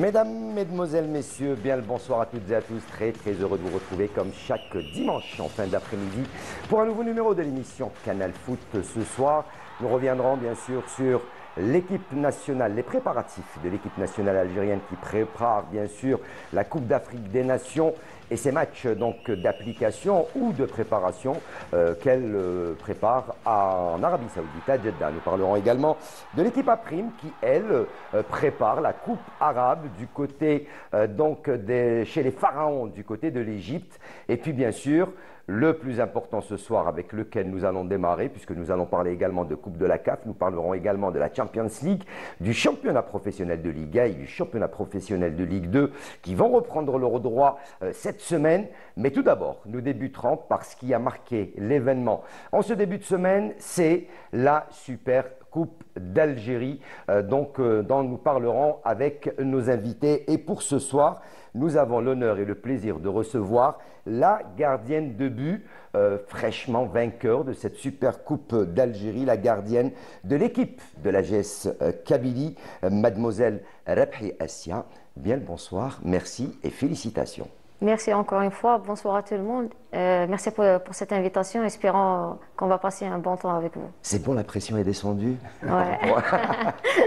Mesdames, Mesdemoiselles, Messieurs, bien le bonsoir à toutes et à tous. Très heureux de vous retrouver comme chaque dimanche en fin d'après-midi pour un nouveau numéro de l'émission Canal Foot. Ce soir, nous reviendrons bien sûr sur l'équipe nationale, les préparatifs de l'équipe nationale algérienne qui prépare bien sûr la Coupe d'Afrique des Nations et ses matchs donc d'application ou de préparation qu'elle prépare en Arabie Saoudite, à Jeddah. Nous parlerons également de l'équipe A Prime qui, elle, prépare la Coupe arabe du côté chez les pharaons du côté de l'Égypte. Et puis bien sûr, le plus important ce soir avec lequel nous allons démarrer, puisque nous allons parler également de Coupe de la CAF, nous parlerons également de la Champions League, du championnat professionnel de Ligue 1 et du championnat professionnel de Ligue 2 qui vont reprendre leur droit cette semaine. Mais tout d'abord, nous débuterons par ce qui a marqué l'événement en ce début de semaine, c'est la Super Coupe d'Algérie, dont nous parlerons avec nos invités. Et pour ce soir, nous avons l'honneur et le plaisir de recevoir la gardienne de but, fraîchement vainqueur de cette Super Coupe d'Algérie, la gardienne de l'équipe de la GS Kabylie, mademoiselle Rabhi Assia. Bien le bonsoir, merci et félicitations. Merci encore une fois, bonsoir à tout le monde. Merci pour cette invitation, espérons qu'on va passer un bon temps avec vous. C'est bon, la pression est descendue? Ouais.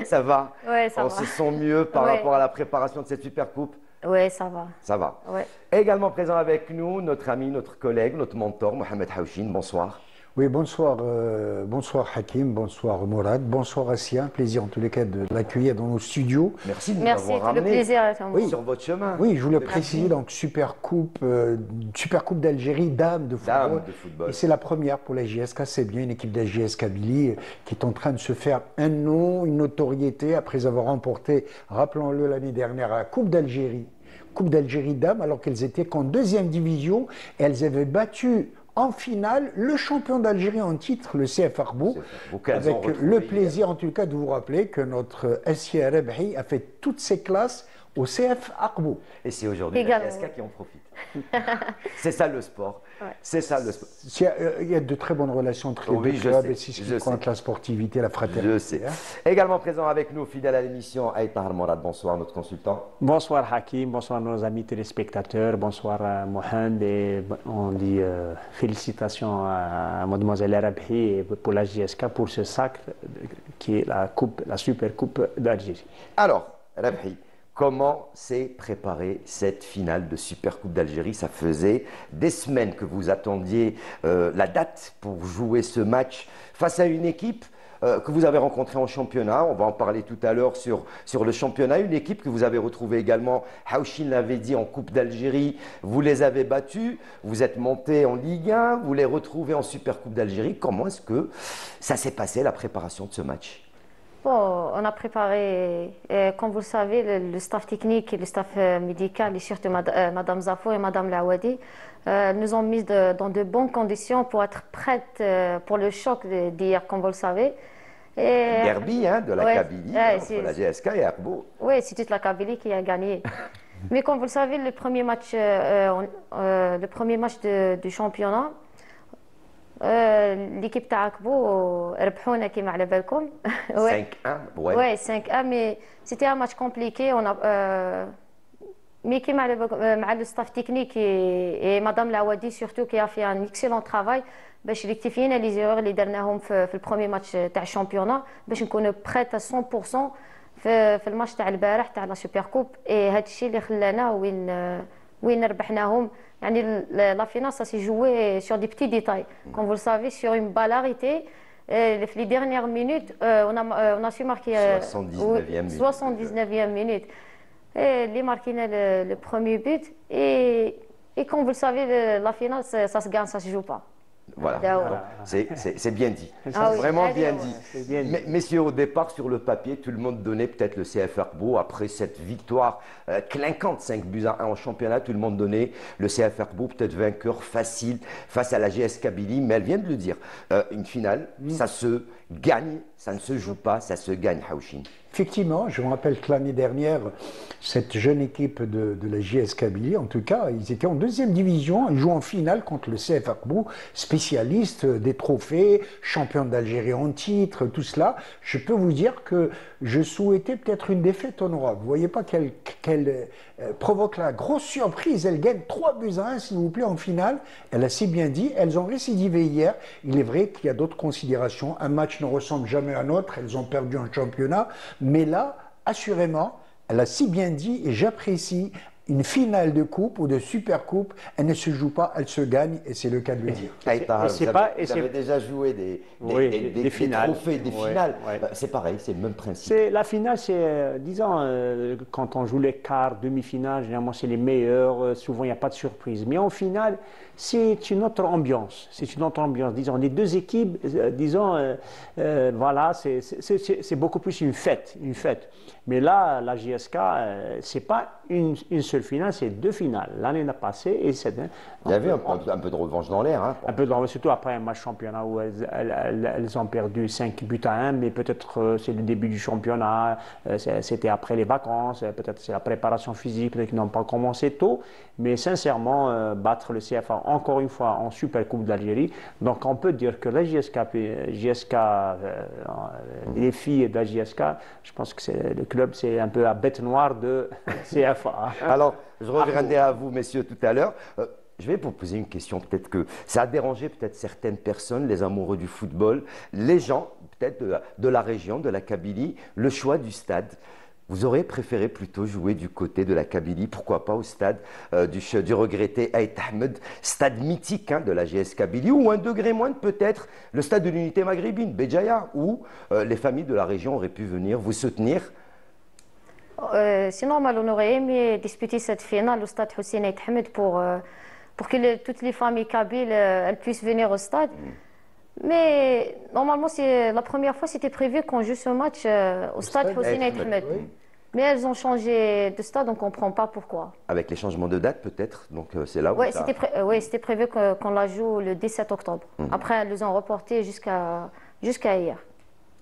Ça va? Ouais, ça va. On se sent mieux par rapport à la préparation de cette Super Coupe? Oui, ça va. Ça va. Ouais. Également présent avec nous, notre ami, notre collègue, notre mentor, Mohamed Haouchine. Bonsoir. Oui, bonsoir, bonsoir Hakim, bonsoir Mourad, bonsoir Assia. Plaisir en tous les cas de l'accueillir dans nos studios. Merci de nous avoir Merci, le plaisir est à moi. sur votre chemin. Oui, je voulais préciser donc Super Coupe d'Algérie, dames de football. Dames de football. Et c'est la première pour la JSK, c'est bien une équipe de la JS Kabylie qui est en train de se faire un nom, une notoriété après avoir remporté, rappelons-le l'année dernière, la Coupe d'Algérie dames, alors qu'elles étaient qu'en deuxième division et elles avaient battu en finale le champion d'Algérie en titre, le CF Arbo, avec le plaisir en tout cas de vous rappeler que notre Assia Rabhi a fait toutes ses classes au CF Arbo. Et c'est aujourd'hui la JSK qui en profite. C'est ça le sport. Ouais. C'est ça le sport. Il y a de très bonnes relations entre les deux clubs et c'est ce qui compte, la sportivité, la fraternité. Je sais. Également présent avec nous, fidèle à l'émission, Aït Tahar Morad. Bonsoir, notre consultant. Bonsoir Hakim, bonsoir nos amis téléspectateurs, bonsoir Mohamed et on dit félicitations à mademoiselle Rabhi pour la JSK pour ce sacre qui est la Super Coupe d'Algérie. Alors, Rabhi, comment s'est préparée cette finale de Super Coupe d'Algérie? Ça faisait des semaines que vous attendiez la date pour jouer ce match face à une équipe que vous avez rencontrée en championnat. On va en parler tout à l'heure sur le championnat. Une équipe que vous avez retrouvée également, Haouchine l'avait dit, en Coupe d'Algérie. Vous les avez battus, vous êtes montés en Ligue 1, vous les retrouvez en Super Coupe d'Algérie. Comment est-ce que ça s'est passé, la préparation de ce match? Bon, on a préparé, comme vous le savez, le staff technique et le staff médical, et surtout Madame Zafo et Madame Laouadi, nous ont mis dans de bonnes conditions pour être prêtes pour le choc d'hier, comme vous le savez. Derby de la Kabylie, entre la GSK et Arbo. Oui, c'est toute la Kabylie qui a gagné. Mais comme vous le savez, le premier match du championnat, l'équipe تاع عقبو ربحونا كيما على بالكم 5-1 ouais 5-1 mais c'était un match compliqué on a mais كيما على بالكم مع le staff technique et madame Laouadi surtout qui a fait un excellent travail باش rectifier les erreurs اللي درناهم في البروميي ماتش تاع الشامبيونا باش نكونوا بريت 100% في الماتش تاع البارح تاع لا سوبر كوب et هذا الشيء اللي خلانا وين ربحناهم. La finale, ça s'est joué sur des petits détails. Comme vous le savez, sur une balle arrêtée, les dernières minutes, on a su marquer 79e minute. Les marqué le premier but. Et comme vous le savez, la finale, ça se gagne, ça ne se joue pas. Voilà, c'est bien dit, ah oui, vraiment bien dit. Messieurs, au départ, sur le papier, tout le monde donnait peut-être le CF Arbo après cette victoire clinquante 5-1 en championnat. Tout le monde donnait le CF Arbo peut-être vainqueur facile face à la GS Kabylie, mais elle vient de le dire. Une finale, ça se gagne, ça ne se joue pas, ça se gagne, Haouchine. Effectivement, je me rappelle que l'année dernière, cette jeune équipe de la JS Kabylie, en tout cas, ils étaient en deuxième division, ils jouent en finale contre le CF Arbo, spécialiste des trophées, champion d'Algérie en titre, tout cela. Je peux vous dire que je souhaitais peut-être une défaite honorable. Vous voyez pas qu'elle provoque la grosse surprise. Elle gagne 3-1, s'il vous plaît, en finale. Elle a si bien dit. Elles ont récidivé hier. Il est vrai qu'il y a d'autres considérations. Un match ne ressemble jamais à un autre. Elles ont perdu un championnat. Mais là, assurément, elle a si bien dit, et j'apprécie, une finale de coupe ou de super coupe, elle ne se joue pas, elle se gagne, et c'est le cas de le dire. Vous avez déjà joué des finales. Trophées, des finales. Bah, c'est pareil, c'est le même principe. La finale, c'est, disons, quand on joue les quarts, demi-finales, généralement c'est les meilleurs, souvent il n'y a pas de surprise. Mais en finale, c'est une autre ambiance. C'est une autre ambiance. Disons, les deux équipes, voilà, c'est beaucoup plus une fête. Mais là, la JSK, c'est pas une seule finale, c'est 2 finales. L'année passée et cette année. Il y avait un peu de revanche dans l'air. Hein. Un peu de revanche, surtout après un match championnat où elles ont perdu 5-1, mais peut-être c'est le début du championnat, c'était après les vacances, peut-être c'est la préparation physique, peut-être qu'ils n'ont pas commencé tôt. Mais sincèrement, battre le CFA encore une fois en Super Coupe d'Algérie, donc on peut dire que la JSK, les filles de la JSK, je pense que le club, c'est un peu la bête noire de CFA. Alors, je reviendrai à vous, messieurs, tout à l'heure. Je vais vous poser une question, peut-être que ça a dérangé peut-être certaines personnes, les amoureux du football, les gens peut-être de la région, de la Kabylie, le choix du stade. Vous auriez préféré plutôt jouer du côté de la Kabylie, pourquoi pas au stade du regretté Aït Ahmed, stade mythique de la GS Kabylie, ou un degré moindre peut-être le stade de l'unité maghrébine, Béjaïa, où les familles de la région auraient pu venir vous soutenir. C'est normal, on aurait aimé disputer cette finale au stade Hussein Aït Ahmed pour que toutes les familles kabyles elles puissent venir au stade. Mais normalement, la première fois, c'était prévu qu'on joue ce match au stade Hussein Aït Ahmed. Oui. Mais elles ont changé de stade, on ne comprend pas pourquoi. Avec les changements de date, peut-être. Donc c'est là où Oui, c'était prévu qu'on la joue le 17 octobre. Après, elles les ont reporté jusqu'à hier.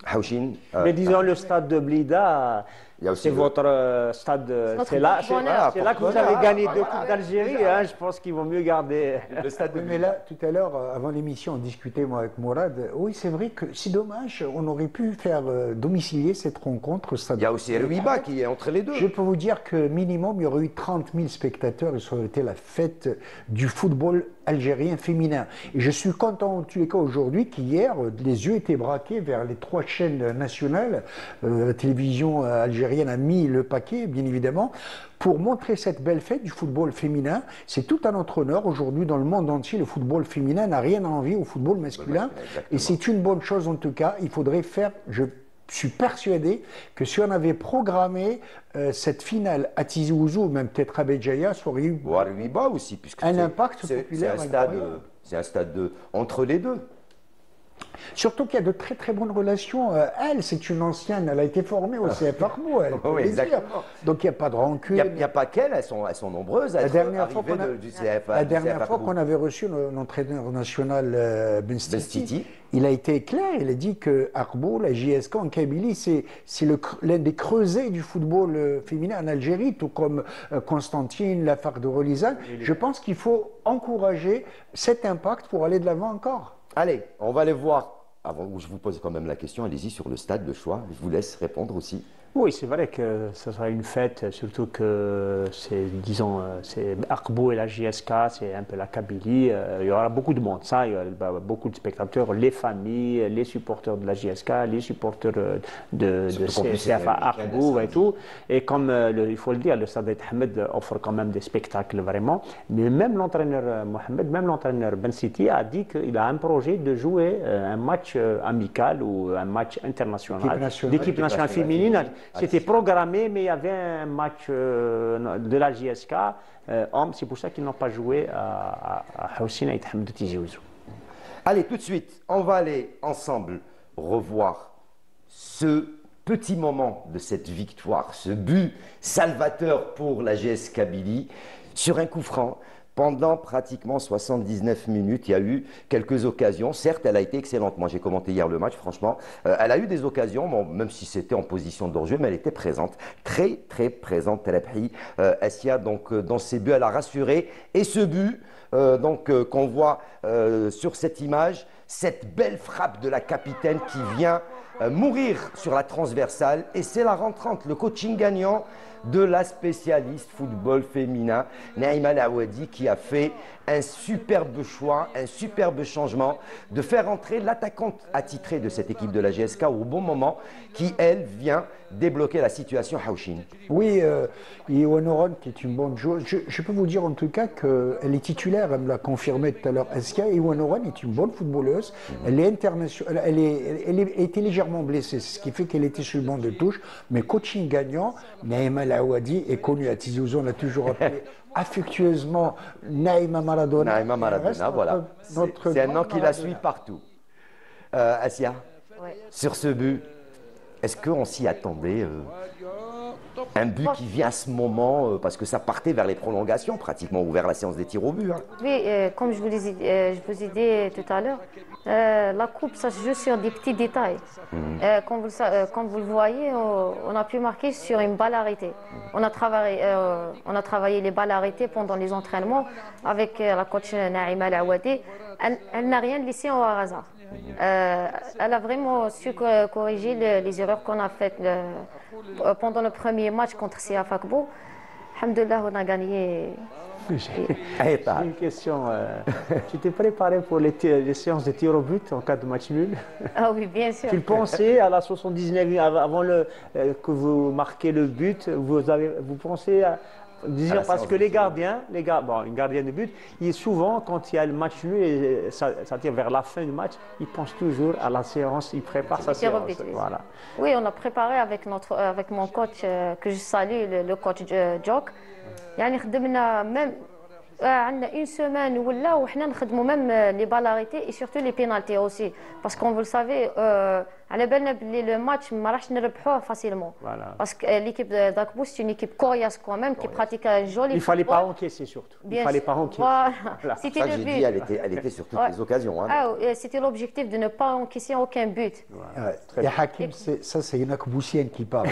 Haouchine, mais disons, le stade de Blida, c'est votre stade. C'est là que vous avez gagné 2 Coupes d'Algérie. Je pense qu'il vaut mieux garder le stade de Blida. Mais là, tout à l'heure, avant l'émission, on discutait, moi, avec Mourad. Oui, c'est vrai que c'est dommage, on aurait pu faire domicilier cette rencontre au stade. Il y a aussi Elouiba qui est entre les deux. Je peux vous dire que minimum, il y aurait eu 30 000 spectateurs et ça aurait été la fête du football algérien féminin. Et je suis content, en tous les cas, aujourd'hui, qu'hier, les yeux étaient braqués vers les 3 chaînes nationales. La télévision algérienne a mis le paquet, bien évidemment, pour montrer cette belle fête du football féminin. C'est tout à notre honneur. Aujourd'hui, dans le monde entier, le football féminin n'a rien à envier au football masculin. Et c'est une bonne chose, en tout cas. Il faudrait faire... Je suis persuadé que si on avait programmé cette finale à Tizi Ouzou, même peut-être à Béjaïa, ça aurait eu aussi, puisque un impact populaire. C'est un stade entre les deux. Surtout qu'il y a de très très bonnes relations. Elle, c'est une ancienne, elle a été formée au CF Armou, elle peut le dire. Donc il n'y a pas de rancune. Il n'y a pas qu'elle, elles sont nombreuses à la être dernière du CF. La dernière fois qu'on avait reçu l'entraîneur national Benstiti, il a été clair, il a dit que Arbo, la JSK en Kabylie, c'est l'un des creusets du football féminin en Algérie, tout comme Constantine, la FARC de Relizane. Je pense qu'il faut encourager cet impact pour aller de l'avant encore. Allez, on va aller voir. Avant, je vous pose quand même la question, allez-y sur le stade, le choix. Je vous laisse répondre aussi. Oui, c'est vrai que ce sera une fête, surtout que c'est, disons, c'est Akbou et la JSK, c'est un peu la Kabylie. Il y aura beaucoup de monde, ça, il y aura beaucoup de spectateurs, les familles, les supporters de la JSK, les supporters de CFA Akbou et tout. Et comme il faut le dire, le stade Ahmed offre quand même des spectacles vraiment. Mais même l'entraîneur Mohamed, même l'entraîneur Benstiti a dit qu'il a un projet de jouer un match amical ou un match international d'équipe nationale féminine. C'était programmé, mais il y avait un match de la JSK homme. C'est pour ça qu'ils n'ont pas joué à Hussein Aït Ahmed de Tizi Ouzou. Allez, tout de suite, on va aller ensemble revoir ce petit moment de cette victoire, ce but salvateur pour la GS Kabylie sur un coup franc. Pendant pratiquement 79 minutes, il y a eu quelques occasions. Certes, elle a été excellente. Moi, j'ai commenté hier le match, franchement. Elle a eu des occasions, bon, même si c'était en position de hors-jeu, mais elle était présente. Très, très présente, Telebhi. Essia, donc, dans ses buts, elle a rassuré. Et ce but, qu'on voit sur cette image, cette belle frappe de la capitaine qui vient mourir sur la transversale. Et c'est la rentrante, le coaching gagnant. de la spécialiste football féminin, Naïma Laouadi, qui a fait un superbe choix, un superbe changement de faire entrer l'attaquante attitrée de cette équipe de la GSK au bon moment, qui, elle, vient débloquer la situation Hauchin. Oui, Iwan Oran, qui est une bonne joueuse. Je peux vous dire en tout cas qu'elle est titulaire, elle me l'a confirmé tout à l'heure. Iwan Oran est une bonne footballeuse. Elle est internationale, elle était légèrement blessée, ce qui fait qu'elle était sur le banc de touche. Mais coaching gagnant, Naïma Laouadi est connue à Tizi Ouzou, on a toujours appelé affectueusement Naïma Maradona. Naïma Maradona, voilà. C'est un nom qui la suit partout. Assia, sur ce but, est-ce qu'on s'y attendait un but qui vient à ce moment, parce que ça partait vers les prolongations, pratiquement, ou vers la séance des tirs au but. Hein. Oui, comme je vous ai dit tout à l'heure, la coupe, ça se joue sur des petits détails. Comme vous le voyez, on a pu marquer sur une balle arrêtée. On a travaillé les balles arrêtées pendant les entraînements avec la coach Naïma Laouadi. Elle n'a rien laissé au hasard. Elle a vraiment su corriger les erreurs qu'on a faites pendant le premier match contre CF Akbou. Alhamdoulilah, on a gagné. J'ai une question. Tu t'es préparé pour les séances de tir au but en cas de match nul? Ah oui, bien sûr. Tu le pensais à la 79e, avant que vous marquez le but, vous pensez à dire, parce que les gardiens, une gardienne de but, souvent quand il y a le match nul, et ça tire vers la fin du match, ils pensent toujours à la séance, ils préparent sa séance. But, oui. Voilà. Oui, on a préparé avec mon coach, que je salue, le coach Jock. يعني خدمنا même عندنا une semaine ولا وحنا نخدموا même les balles arrêtées et surtout les pénalties aussi parce qu'on vous le savez على بالنا بلي le match ما راحش نربحوه facilement parce que l'équipe d'Akbou c'est une équipe coriace quand même qui pratique un joli il fallait pas encaisser surtout. Bien il fallait pas encaisser. Voilà. C'était le but. Elle était sur toutes les occasions. Hein. C'était l'objectif de ne pas encaisser aucun but. Et Hakim, ça c'est une Akboussienne qui parle.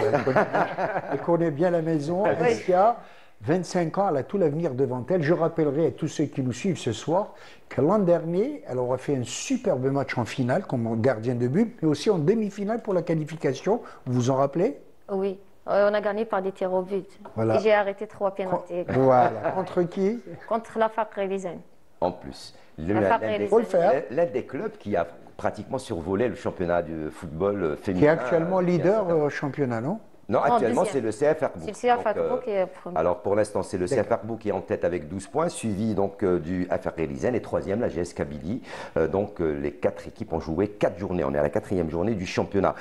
Elle connaît bien la maison. Essia, 25 ans, elle a tout l'avenir devant elle. Je rappellerai à tous ceux qui nous suivent ce soir que l'an dernier, elle aura fait un superbe match en finale comme gardien de but, mais aussi en demi-finale pour la qualification. Vous vous en rappelez? Oui, on a gagné par des tirs au but. Voilà. Et j'ai arrêté 3 pénalités. Voilà. Contre qui? Contre la FAC Révisane. En plus, l'un des clubs qui a pratiquement survolé le championnat de football féminin. Qui est actuellement leader au championnat, non? Non, actuellement, c'est le CF Akbou. C'est le CF Akbou qui est premier. Alors, pour l'instant, c'est le CF Akbou qui est en tête avec 12 points, suivi donc du FR Elisen et troisième, la GS Kabylie. Donc, les 4 équipes ont joué 4 journées. On est à la 4e journée du championnat.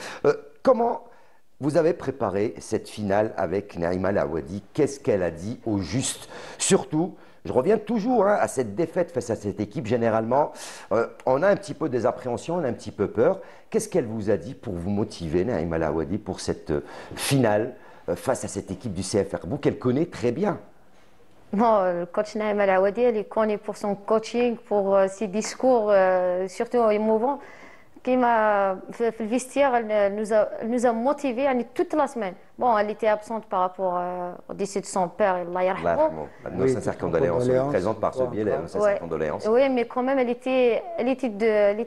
Comment vous avez préparé cette finale avec Naïma Laouadi? Qu'est-ce qu'elle a dit au juste? Surtout, je reviens toujours à cette défaite face à cette équipe. Généralement, on a un petit peu des appréhensions, on a un petit peu peur. Qu'est-ce qu'elle vous a dit pour vous motiver, Naïma Laouadi, pour cette finale face à cette équipe du CF Akbou qu'elle connaît très bien? Non, le coach Naïma Laouadi, elle est connue pour son coaching, pour ses discours, surtout émouvants. Qui m'a fait le vestiaire, elle nous a motivés toute la semaine. Bon, elle était absente par rapport au décès de son père, Allah yarhamou. Nos sincères condoléances, on présente par ce biais nos sincères condoléances. Oui, mais quand même, elle était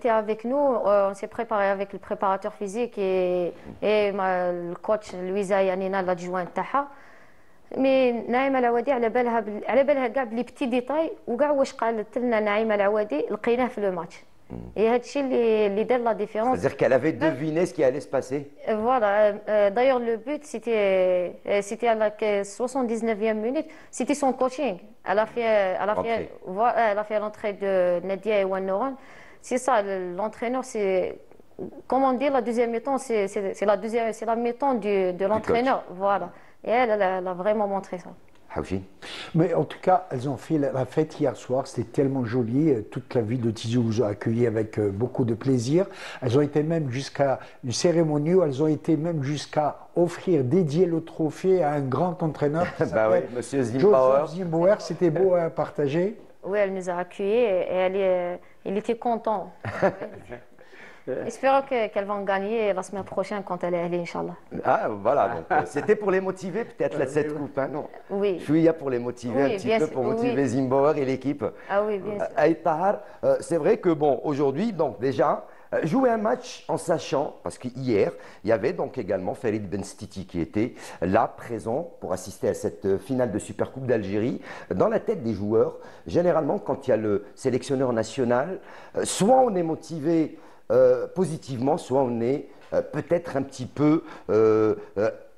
avec nous. On s'est préparé avec le préparateur physique et le coach Louisa Yanina, l'adjointe Taha. Mais Naïma Laouadi, على بالها كاع بلي بتي ديتاي وكاع واش قالت لنا نعيمة العوادي لقيناه في لو ماتش. Et c'est اللي دار la différence. C'est-à-dire qu'elle avait deviné ce qui allait se passer. Voilà. D'ailleurs, le but, c'était à la 79e minute. C'était son coaching. Elle a fait l'entrée de Nadia et Wanoran. C'est ça, l'entraîneur, c'est... Comment dire, la deuxième mi-temps, c'est la mi-temps de l'entraîneur. Voilà. Et elle a vraiment montré ça. Mais en tout cas, elles ont fait la fête hier soir, c'était tellement joli. Toute la ville de Tizi vous a accueilli avec beaucoup de plaisir. Elles ont été même jusqu'à une cérémonie où elles ont été même jusqu'à offrir, dédier le trophée à un grand entraîneur. Bah oui, Monsieur Zimbauer. Joseph Zimbauer, c'était beau à partager. Oui, elle nous a accueillis et elle était contente. Espérons qu'elles vont gagner la semaine prochaine quand elle est allée, Inch'Allah. Ah, voilà, donc c'était pour les motiver peut-être cette coupe, hein, non? Oui. Chouïa pour les motiver un petit peu, pour motiver Zimbauer et l'équipe. Ah oui, bien sûr. Aït Tahar, c'est vrai que bon, aujourd'hui, donc déjà, jouer un match en sachant, parce qu'hier, il y avait donc également Farid Benstiti qui était là, présent, pour assister à cette finale de Supercoupe d'Algérie. Dans la tête des joueurs, généralement, quand il y a le sélectionneur national, soit on est motivé positivement, soit on est peut-être un petit peu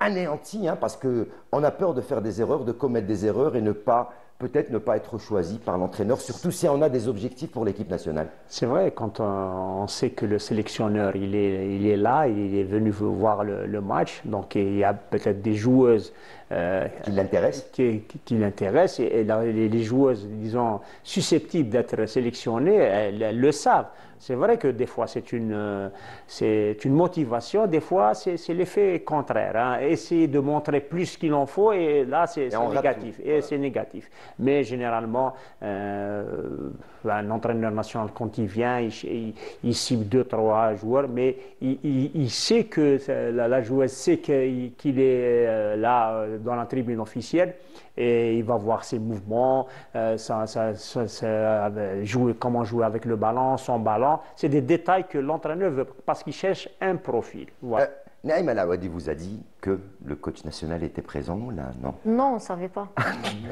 anéanti, hein, parce qu'on a peur de faire des erreurs, de commettre des erreurs et peut-être ne pas être choisi par l'entraîneur, surtout si on a des objectifs pour l'équipe nationale. C'est vrai, quand on sait que le sélectionneur il est là, il est venu voir le match, donc il y a peut-être des joueuses qui l'intéressent. Qui l'intéressent, et les joueuses, disons, susceptibles d'être sélectionnées, elles le savent. C'est vrai que des fois c'est une motivation, des fois c'est l'effet contraire. Hein. Essayer de montrer plus qu'il en faut, et là c'est négatif. Et voilà. C'est négatif. Mais généralement, un entraîneur national, quand il vient, il cible 2-3 joueurs, mais il sait que la joueuse sait qu'il est là dans la tribune officielle, et il va voir ses mouvements, comment jouer avec le ballon, son ballon. C'est des détails que l'entraîneur veut, parce qu'il cherche un profil. Voilà. Naïm El Aouadi vous a dit que le coach national était présent, là, non? Non, on ne savait pas.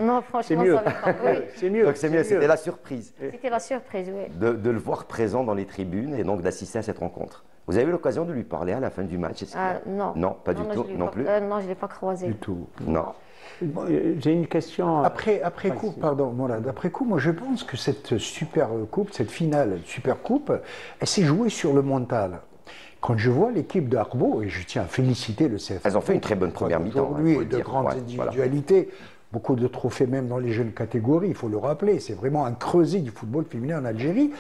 Non, franchement, c'est mieux. On ne savait pas. Oui. C'est mieux. Donc c'est mieux, c'était la surprise. C'était la surprise, oui. De le voir présent dans les tribunes et donc d'assister à cette rencontre. Vous avez eu l'occasion de lui parler à la fin du match? Non. Non, pas du tout, non plus? Non, je ne l'ai pas croisé. Du tout. Non. J'ai une question. Après coup, pardon, voilà, d'après coup, moi je pense que cette super coupe, cette finale super coupe, elle s'est jouée sur le mental. Quand je vois l'équipe de Arbo, et je tiens à féliciter le CFA. Elles ont fait une très bonne première mi-temps. Aujourd'hui, de grandes individualités. Voilà. Beaucoup de trophées même dans les jeunes catégories, il faut le rappeler. C'est vraiment un creuset du football féminin en Algérie.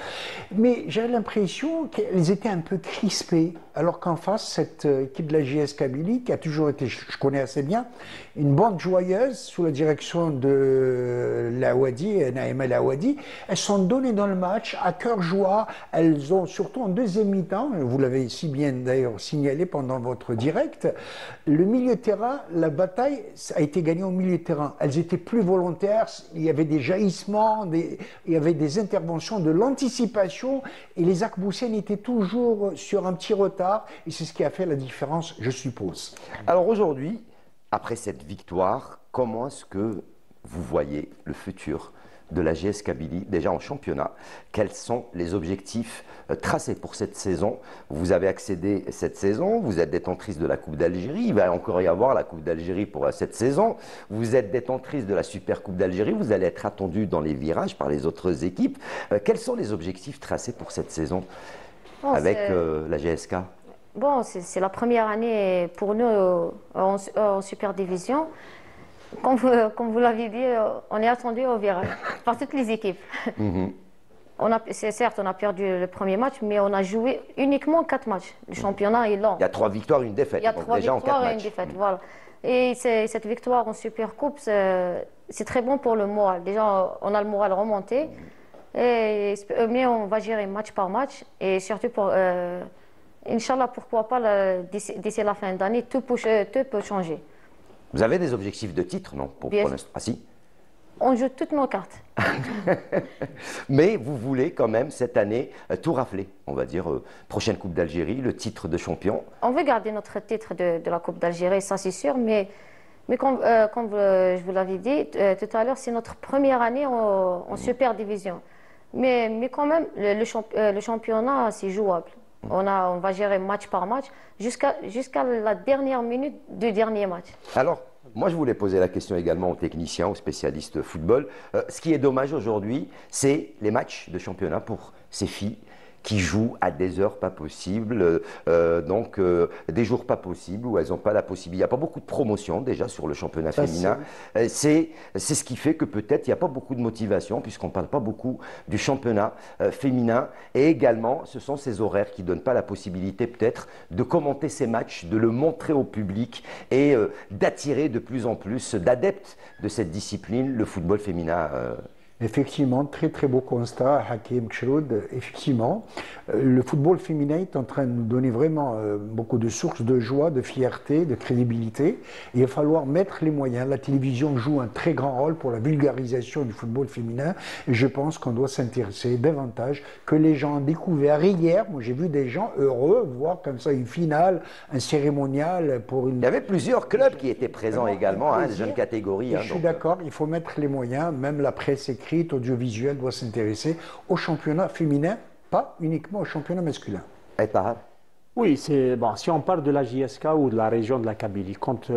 Mais j'ai l'impression qu'elles étaient un peu crispées. Alors qu'en face, cette équipe de la JS Kabylie, qui a toujours été, je connais assez bien, une bande joyeuse sous la direction de l'Aouadi, Naïm El Aouadi, elles sont données dans le match à cœur joie. Elles ont, surtout en deuxième mi-temps, vous l'avez si bien d'ailleurs signalé pendant votre direct, le milieu de terrain, la bataille a été gagnée au milieu de terrain. Elles étaient plus volontaires, il y avait des jaillissements, il y avait des interventions, de l'anticipation, et les Akboussiennes étaient toujours sur un petit retard, et c'est ce qui a fait la différence, je suppose. Alors aujourd'hui, après cette victoire, comment est-ce que vous voyez le futur de la JS Kabylie, déjà en championnat? Quels sont les objectifs tracés pour cette saison? Vous avez accédé cette saison, vous êtes détentrice de la Coupe d'Algérie, il va encore y avoir la Coupe d'Algérie pour cette saison, vous êtes détentrice de la Super Coupe d'Algérie, vous allez être attendue dans les virages par les autres équipes. Quels sont les objectifs tracés pour cette saison avec la GSK? Bon, c'est la première année pour nous en Super Division. Comme vous l'avez dit, on est attendu au virage par toutes les équipes. Certes, on a perdu le premier match, mais on a joué uniquement 4 matchs. Le championnat est long. Il y a 3 victoires et une défaite. Il y a 3 victoires et une défaite, voilà. Et cette victoire en Super Coupe, c'est très bon pour le moral. Déjà, on a le moral remonté. Mais on va gérer match par match. Et surtout, Inch'Allah, pourquoi pas, d'ici la fin d'année, tout peut changer. Vous avez des objectifs de titre, non, pour l'instant? Ah si. On joue toutes nos cartes. Mais vous voulez quand même cette année tout rafler, on va dire, prochaine Coupe d'Algérie, le titre de champion. On veut garder notre titre de la Coupe d'Algérie, ça c'est sûr, mais comme je vous l'avais dit tout à l'heure, c'est notre première année en Super Division. Mais quand même, le championnat, c'est jouable. On va gérer match par match jusqu'à la dernière minute du dernier match. Alors, moi je voulais poser la question également aux techniciens, aux spécialistes football. Ce qui est dommage aujourd'hui, c'est les matchs de championnat pour ces filles qui jouent à des heures pas possibles, donc des jours pas possibles où elles n'ont pas la possibilité. Il n'y a pas beaucoup de promotion déjà sur le championnat féminin. C'est ce qui fait que peut-être il n'y a pas beaucoup de motivation puisqu'on ne parle pas beaucoup du championnat féminin. Et également, ce sont ces horaires qui ne donnent pas la possibilité peut-être de commenter ces matchs, de le montrer au public et d'attirer de plus en plus d'adeptes de cette discipline, le football féminin. Effectivement, très très beau constat, Hakim Kshroud. Effectivement, le football féminin est en train de nous donner vraiment beaucoup de sources de joie, de fierté, de crédibilité. Et il va falloir mettre les moyens. La télévision joue un très grand rôle pour la vulgarisation du football féminin. Et je pense qu'on doit s'intéresser davantage, que les gens ont découvert hier. Moi, j'ai vu des gens heureux voir comme ça une finale, un cérémonial pour une... Il y avait plusieurs clubs qui étaient présents également, des jeunes catégories. Je suis d'accord, il faut mettre les moyens, même la presse écrite, audiovisuelle doit s'intéresser au championnat féminin, pas uniquement au championnat masculin. Et Tahar? Oui, c'est bon. Si on parle de la JSK ou de la région de la Kabylie, quand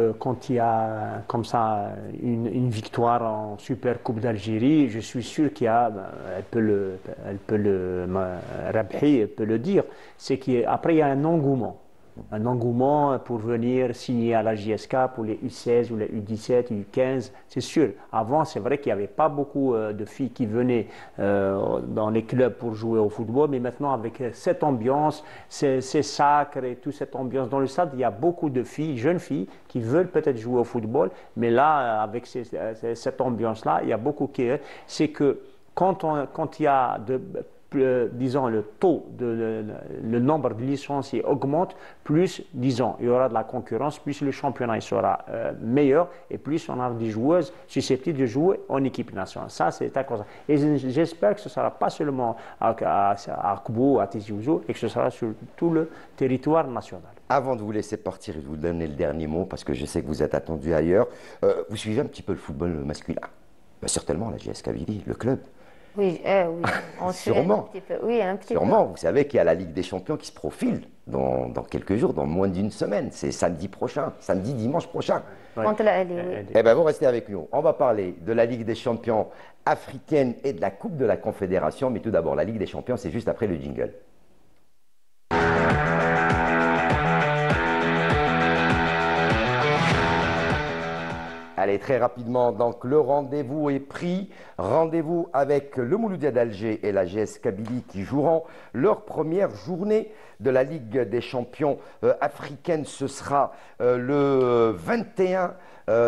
il y a comme ça une victoire en Super Coupe d'Algérie, je suis sûr qu'il y a, Rabhi, elle peut le dire, c'est qu'après il y a un engouement. Un engouement pour venir signer à la JSK pour les U16 ou les U17, U15, c'est sûr. Avant, c'est vrai qu'il n'y avait pas beaucoup de filles qui venaient dans les clubs pour jouer au football, mais maintenant, avec cette ambiance, ces sacres et toute cette ambiance dans le stade, il y a beaucoup de filles, jeunes filles, qui veulent peut-être jouer au football, mais là, avec cette ambiance-là, il y a beaucoup qui... C'est que quand il y a disons, le nombre de licenciés augmente, plus, disons, il y aura de la concurrence, plus le championnat il sera meilleur et plus on a des joueuses susceptibles de jouer en équipe nationale. Ça, c'est un constat. Et j'espère que ce ne sera pas seulement à Akbou, à Tizi Ouzou, et que ce sera sur tout le territoire national. Avant de vous laisser partir et de vous donner le dernier mot, parce que je sais que vous êtes attendu ailleurs, vous suivez un petit peu le football masculin? Certainement, la JS Kabylie, le club. Oui, oui. On Sûrement. Un petit peu. Oui, un petit Sûrement. peu. Vous savez qu'il y a la Ligue des Champions qui se profile dans quelques jours, dans moins d'une semaine. C'est samedi prochain, dimanche prochain. Contre la LA, oui. Eh bien, vous restez avec nous. On va parler de la Ligue des Champions africaine et de la Coupe de la Confédération. Mais tout d'abord, la Ligue des Champions, c'est juste après le jingle. Allez, très rapidement, donc le rendez-vous est pris. Rendez-vous avec le Mouloudia d'Alger et la GS Kabylie qui joueront leur première journée de la Ligue des Champions africaine. Ce sera le 21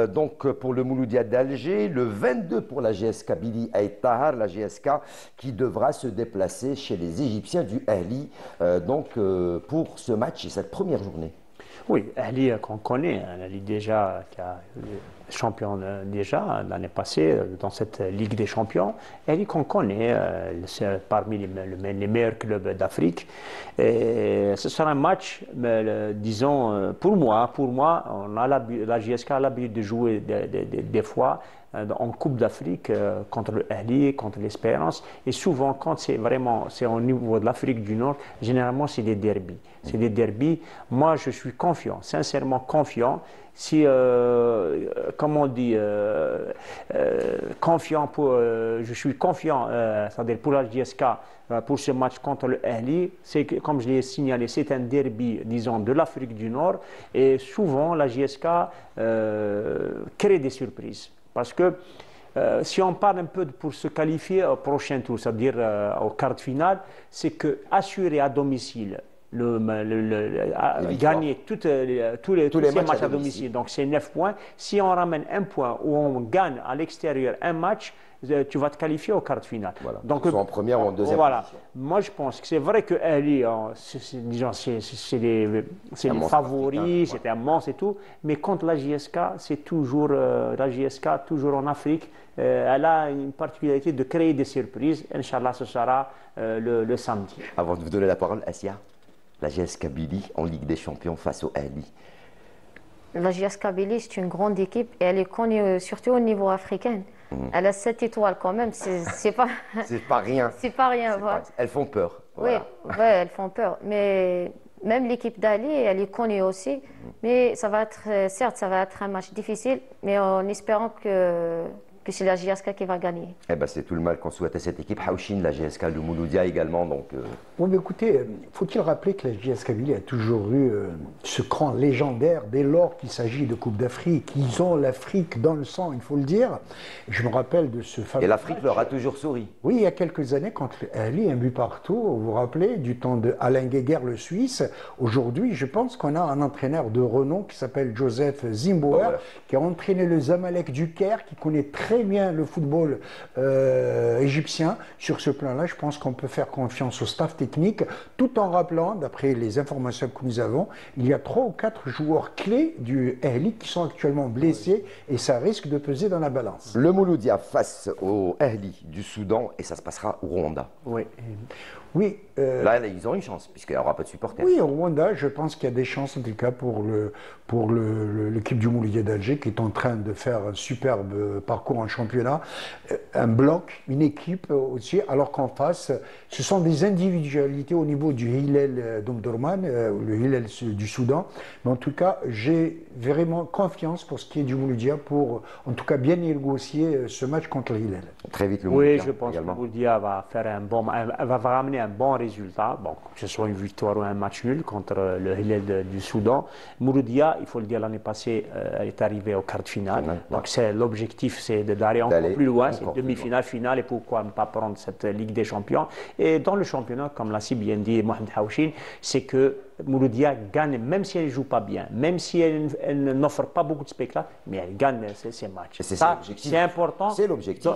donc pour le Mouloudia d'Alger, le 22 pour la GS Kabylie à Tahar, la GSK qui devra se déplacer chez les Égyptiens du Ahli pour ce match et cette première journée. Oui, Ahli qu'on connaît, Ahli déjà qui a champion déjà l'année passée dans cette Ligue des Champions. Ahli qu'on connaît, c'est parmi les meilleurs clubs d'Afrique. Et ce sera un match, disons, pour moi, on a la JSK a l'habitude de jouer des fois en Coupe d'Afrique contre le Ahli, contre l'Espérance. Et souvent, quand c'est au niveau de l'Afrique du Nord, généralement, c'est des derbies. C'est des derbies. Moi, je suis confiant, sincèrement confiant. Si, comme on dit, je suis confiant, c'est-à-dire pour la JSK, pour ce match contre le Ahli, c'est que, comme je l'ai signalé, c'est un derby, disons, de l'Afrique du Nord. Et souvent, la JSK crée des surprises. Parce que si on parle un peu pour se qualifier au prochain tour, c'est-à-dire au quart de finale, c'est que assurer à domicile, gagner tous les matchs à domicile, donc c'est 9 points. Si on ramène un point ou on gagne à l'extérieur un match, tu vas te qualifier au quart de finale. Voilà. Donc, soit en première ou en deuxième position. Moi, je pense que c'est vrai que Ali, c'est les favoris, c'était un monstre et tout, mais contre la JSK, c'est toujours la JSK, toujours en Afrique. Elle a une particularité de créer des surprises. Inch'Allah, ce sera le samedi. Avant de vous donner la parole, Assia, la JS Kabylie en Ligue des Champions face au Ahli. La JS Kabylie, c'est une grande équipe et elle est connue surtout au niveau africain. Elle a 7 étoiles quand même, c'est pas... c'est pas rien. C'est pas rien, voilà. Elles font peur. Voilà. Oui, ouais, elles font peur. Mais même l'équipe d'Ali, elle est connue aussi. Mais ça va être, certes, ça va être un match difficile, mais en espérant que c'est la JSK qui va gagner. Eh ben, c'est tout le mal qu'on souhaite à cette équipe. Haouchine, la JSK, le Mouloudia également. Donc, Bon, mais écoutez, faut-il rappeler que la JS Kabylie a toujours eu ce cran légendaire dès lors qu'il s'agit de Coupe d'Afrique. Ils ont l'Afrique dans le sang, il faut le dire. Je me rappelle de ce fameux... Et l'Afrique leur a toujours souri. Oui, il y a quelques années, contre Ali, un but partout, vous vous rappelez, du temps de Alain Guéguer, le Suisse. Aujourd'hui, je pense qu'on a un entraîneur de renom qui s'appelle Joseph Zimbouer, qui a entraîné le Zamalek du Caire, qui connaît très très bien le football égyptien. Sur ce plan-là, je pense qu'on peut faire confiance au staff technique, tout en rappelant, d'après les informations que nous avons, il y a 3 ou 4 joueurs clés du Ahli qui sont actuellement blessés et ça risque de peser dans la balance. Le Mouloudia face au Ahli du Soudan et ça se passera au Rwanda. Oui. Oui. Là, ils ont une chance, puisqu'il n'y aura pas de supporters. Oui, au Rwanda, je pense qu'il y a des chances, en tout cas, pour l'équipe du Mouloudia d'Alger, qui est en train de faire un superbe parcours en championnat. Un bloc, une équipe aussi, alors qu'en face, ce sont des individualités au niveau du Hilal d'Omdurman, le Hilal du Soudan. Mais en tout cas, j'ai vraiment confiance pour ce qui est du Mouloudia, pour, en tout cas, bien négocier ce match contre le Hilal. Très vite, le Oui, Mouloudia je pense également. que le Mouloudia va ramener un bon résultat, bon, que ce soit une victoire ou un match nul contre le Hilal du Soudan. Mouloudia, il faut le dire, l'année passée est arrivé au quart de finale. Donc l'objectif, c'est d'aller encore plus loin, c'est demi-finale, finale, et pourquoi ne pas prendre cette Ligue des Champions. Et dans le championnat, comme l'a si bien dit Mohamed Haouchine, c'est que Mouloudia gagne, même si elle ne joue pas bien, même si elle n'offre pas beaucoup de spectacles, mais elle gagne ses matchs. C'est important. C'est l'objectif.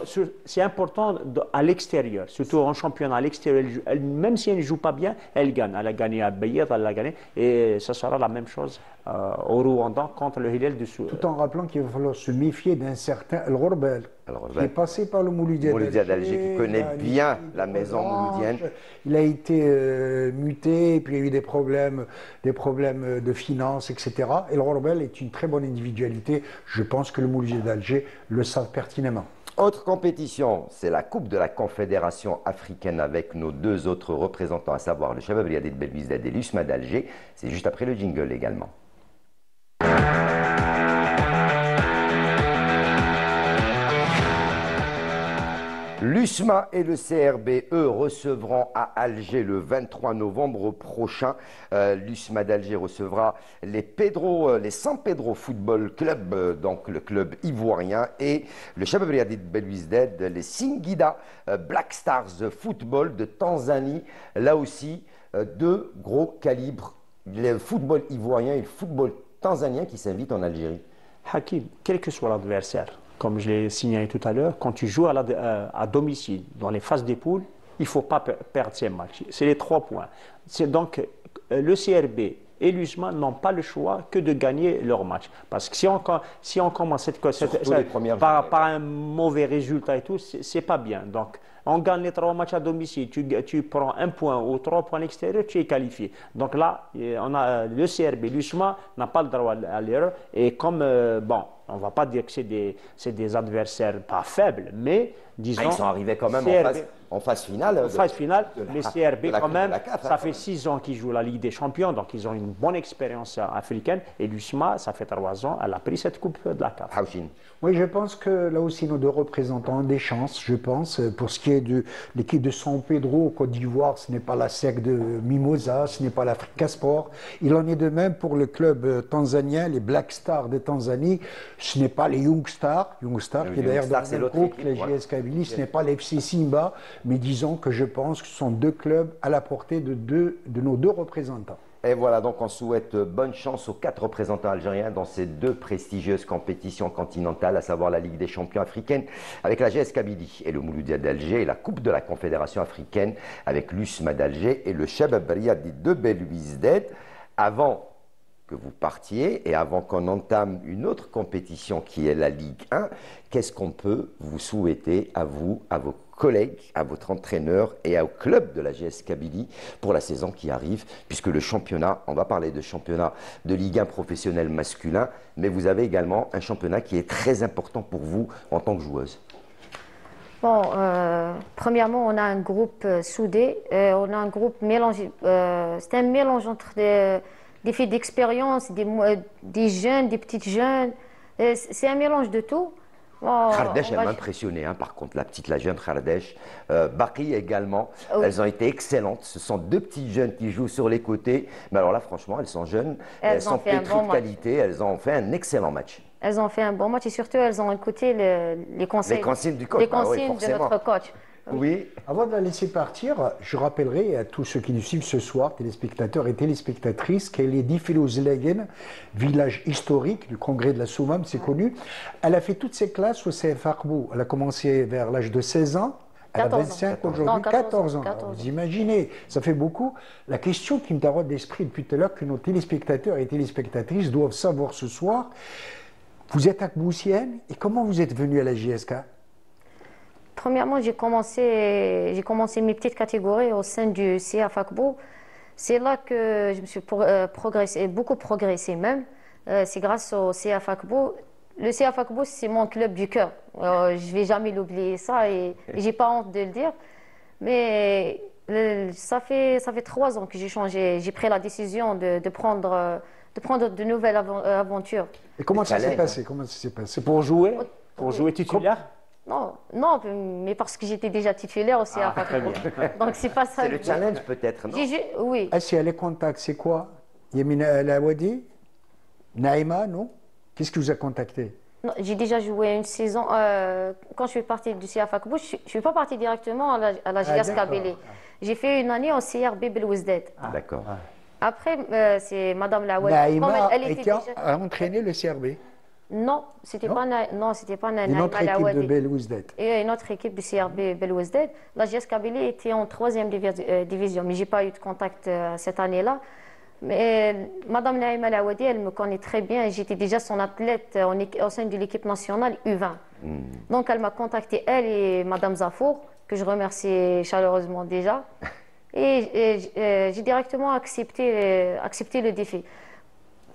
C'est important à l'extérieur, surtout en championnat à l'extérieur. Même si elle ne joue pas bien, elle gagne. Elle a gagné à Bayard, elle a gagné. Et ce sera la même chose au Rwanda contre le Hilal du Soudan. Tout en rappelant qu'il va falloir se méfier d'un certain El Ghourbel, qui est passé par le Mouloudia d'Alger, qui connaît bien la maison mouloudienne. Il a été muté, puis il y a eu des problèmes de finances, etc. El Ghourbel est une très bonne individualité. Je pense que le Mouloudia d'Alger le savent pertinemment. Autre compétition, c'est la Coupe de la Confédération africaine avec nos 2 autres représentants, à savoir le Shabab Riyadi de Belwizdad et l'USMA d'Alger. C'est juste après le jingle également. L'USMA et le CRB, eux, recevront à Alger le 23 novembre prochain. L'USMA d'Alger recevra les San Pedro Football Club, donc le club ivoirien, et le Shabab Riyadi de Belwizdad, les Singida Black Stars Football de Tanzanie. Là aussi, 2 gros calibres, le football ivoirien et le football tanzanien qui s'invitent en Algérie. Hakim, quel que soit l'adversaire, comme je l'ai signalé tout à l'heure, quand tu joues à domicile, dans les phases des poules, il ne faut pas perdre ces matchs. C'est les 3 points. Donc, le CRB et l'USMA n'ont pas le choix que de gagner leur match. Parce que si on commence par un mauvais résultat et tout, c'est pas bien. Donc, on gagne les 3 matchs à domicile, tu prends 1 point ou 3 points à l'extérieur, tu es qualifié. Donc là, on a le CRB, l'USMA n'a pas le droit à l'erreur. Et comme, bon, on ne va pas dire que c'est des adversaires pas faibles, mais disons... Ils sont arrivés quand même en phase finale. En phase finale, les CRB quand même, ça fait 6 ans qu'ils jouent la Ligue des Champions, donc ils ont une bonne expérience africaine. Et l'USMA, ça fait 3 ans, elle a pris cette coupe de la CAF. Oui, je pense que là aussi nos 2 représentants ont des chances, je pense. Pour ce qui est de l'équipe de San Pedro au Côte d'Ivoire, ce n'est pas la SEC de Mimosa, ce n'est pas l'Africa Sport. Il en est de même pour le club tanzanien, les Black Stars de Tanzanie. Ce n'est pas les Young Stars qui est d'ailleurs dans le groupe, la JS Kabylie, ce n'est pas l'FC Simba, mais disons que je pense que ce sont 2 clubs à la portée de nos 2 représentants. Et voilà, donc on souhaite bonne chance aux 4 représentants algériens dans ces 2 prestigieuses compétitions continentales, à savoir la Ligue des Champions africaine avec la JS Kabylie et le Mouloudia d'Alger, et la Coupe de la Confédération africaine avec l'USMA d'Alger et le Shabab Riyadi de Belwizdad. Avant que vous partiez et avant qu'on entame une autre compétition qui est la Ligue 1, qu'est-ce qu'on peut vous souhaiter à vous, à vos collègues, à votre entraîneur et au club de la JS Kabylie pour la saison qui arrive, puisque le championnat, on va parler de championnat de Ligue 1 professionnel masculin, mais vous avez également un championnat qui est très important pour vous en tant que joueuse. Bon, premièrement, on a un groupe soudé, on a un groupe mélangé, c'est un mélange entre des filles d'expérience, des jeunes, des petites jeunes, c'est un mélange de tout. Khardesh, elle m'a impressionné, hein, par contre, la jeune Khardesh. Baki également, elles ont été excellentes. Ce sont 2 petites jeunes qui jouent sur les côtés. Mais alors là, franchement, elles sont jeunes, elles sont pétries de qualité, elles ont fait un excellent match. Elles ont fait un bon match et surtout, elles ont écouté les conseils, du coach, de notre coach. Oui. Avant de la laisser partir, je rappellerai à tous ceux qui nous suivent ce soir, téléspectateurs et téléspectatrices, qu'elle est d'Ifilozlegen, village historique du congrès de la Soumam, c'est connu. Elle a fait toutes ses classes au CF Arbou. Elle a commencé vers l'âge de 16 ans. Elle a 25 aujourd'hui, 14 ans. Alors, vous imaginez, ça fait beaucoup. La question qui me taraude l'esprit depuis tout à l'heure, que nos téléspectateurs et téléspectatrices doivent savoir ce soir, vous êtes akboussienne et comment vous êtes venue à la JSK? Premièrement, j'ai commencé mes petites catégories au sein du CA Fakbo. C'est là que je me suis progressé, beaucoup progressé même. C'est grâce au CA Fakbo. Le CA Fakbo, c'est mon club du cœur. Je ne vais jamais l'oublier ça et j'ai pas honte de le dire. Mais ça fait 3 ans que j'ai changé. J'ai pris la décision de prendre de nouvelles aventures. Et comment ça s'est passé? Comment ça s'est passé? Pour jouer titulaire? Non, mais parce que j'étais déjà titulaire au CA Fakbo. Donc c'est pas ça. C'est le challenge peut-être, non? Oui. Ah, si elle est contact, c'est quoi? Yamina El Awadi? Naïma, non? Qu'est-ce qui vous a contacté? J'ai déjà joué une saison. Quand je suis partie du CA Fakbo, je ne suis pas partie directement à la JS Kabylie. J'ai fait une année au CRB Belouizdad. D'accord. Après, c'est Madame Lawadi. Naïma a entraîné le CRB. Non, c'était pas Naïma une autre équipe de Belouizdad. Et une autre équipe du CRB Belouizdad. La JS Kabylie était en 3e division, mais je n'ai pas eu de contact cette année-là. Mais Madame Naïma Lawadi, elle me connaît très bien. J'étais déjà son athlète au sein de l'équipe nationale U20. Donc elle m'a contacté, elle et Madame Zafour, que je remercie chaleureusement déjà. Et j'ai directement accepté le défi.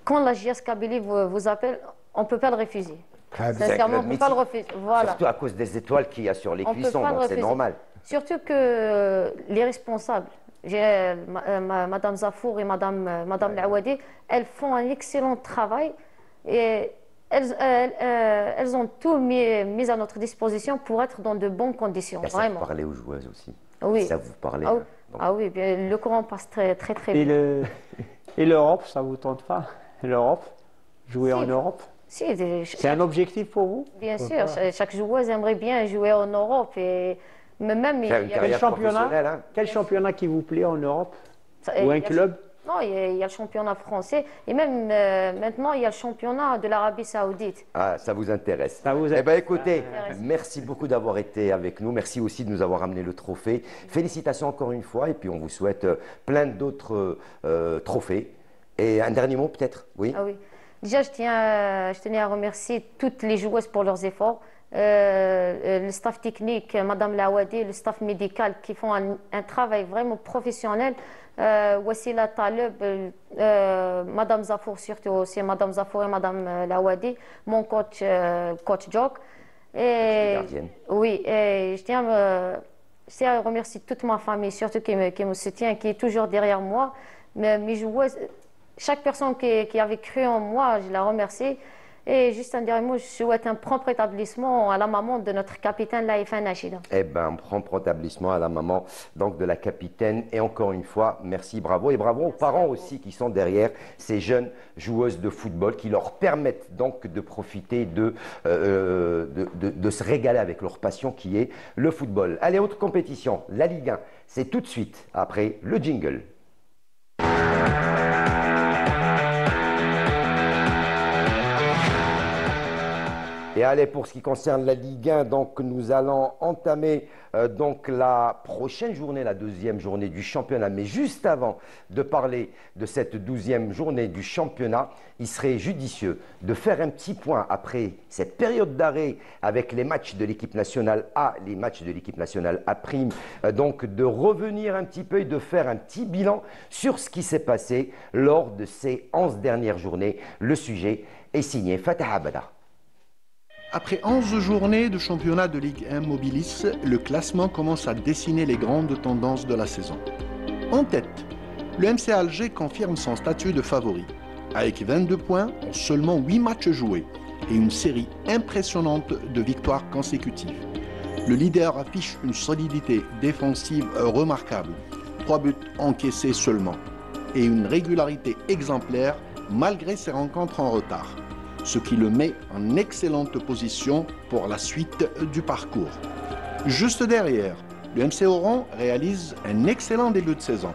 Quand la JS Kabylie vous appelle, on ne peut pas le refuser. Sincèrement, on ne peut pas le refuser. Voilà. Surtout à cause des étoiles qu'il y a sur les On cuissons, peut pas donc c'est normal. Surtout que les responsables, Madame Zafour et Madame Lawadi, elles font un excellent travail et elles ont tout mis à notre disposition pour être dans de bonnes conditions. Et ça vraiment. vous parlez aux joueuses aussi. Oui. Ça vous parlait. Ah oui, bien, le courant passe très bien. Et l'Europe, ça vous tente pas? L'Europe? Jouer en Europe? Si, c'est un objectif pour vous? Bien sûr, chaque joueuse aimerait bien jouer en Europe. Mais même, quel championnat qui vous plaît en Europe? Ou un club? Non, il y a le championnat français. Et même maintenant, il y a le championnat de l'Arabie Saoudite. Ah, ça vous intéresse. Eh bien, écoutez, merci beaucoup d'avoir été avec nous. Merci aussi de nous avoir amené le trophée. Félicitations encore une fois. Et puis, on vous souhaite plein d'autres trophées. Et un dernier mot, peut-être? Oui. Ah oui. Déjà, je tenais à remercier toutes les joueuses pour leurs efforts. Le staff technique, Madame Lawadi, le staff médical qui font un travail vraiment professionnel. Wassila Taleb, Madame Zafour surtout aussi, Madame Zafour et Madame Lawadi, mon coach Jock. Oui, et je tiens à remercier toute ma famille, surtout qui me soutient, qui est toujours derrière moi. Mes joueuses, chaque personne qui avait cru en moi, je la remercie. Et juste un dernier mot, je souhaite un prompt rétablissement à la maman de notre capitaine Laïfa Nachida. Eh bien, un prompt rétablissement à la maman donc, de la capitaine. Et encore une fois, merci, bravo. Et bravo aux parents aussi qui sont derrière ces jeunes joueuses de football qui leur permettent donc de profiter de se régaler avec leur passion qui est le football. Allez, autre compétition, la Ligue 1. C'est tout de suite après le jingle. Et allez, pour ce qui concerne la Ligue 1, donc nous allons entamer donc la prochaine journée, la 2e journée du championnat. Mais juste avant de parler de cette 12e journée du championnat, il serait judicieux de faire un petit point après cette période d'arrêt avec les matchs de l'équipe nationale A, les matchs de l'équipe nationale A', donc de revenir un petit peu et de faire un petit bilan sur ce qui s'est passé lors de ces 11 dernières journées. Le sujet est signé Fatah Abada. Après 11 journées de championnat de Ligue 1 Mobilis, le classement commence à dessiner les grandes tendances de la saison. En tête, le MC Alger confirme son statut de favori, avec 22 points en seulement 8 matchs joués et une série impressionnante de victoires consécutives. Le leader affiche une solidité défensive remarquable, 3 buts encaissés seulement, et une régularité exemplaire malgré ses rencontres en retard, ce qui le met en excellente position pour la suite du parcours. Juste derrière, le MC Oran réalise un excellent début de saison,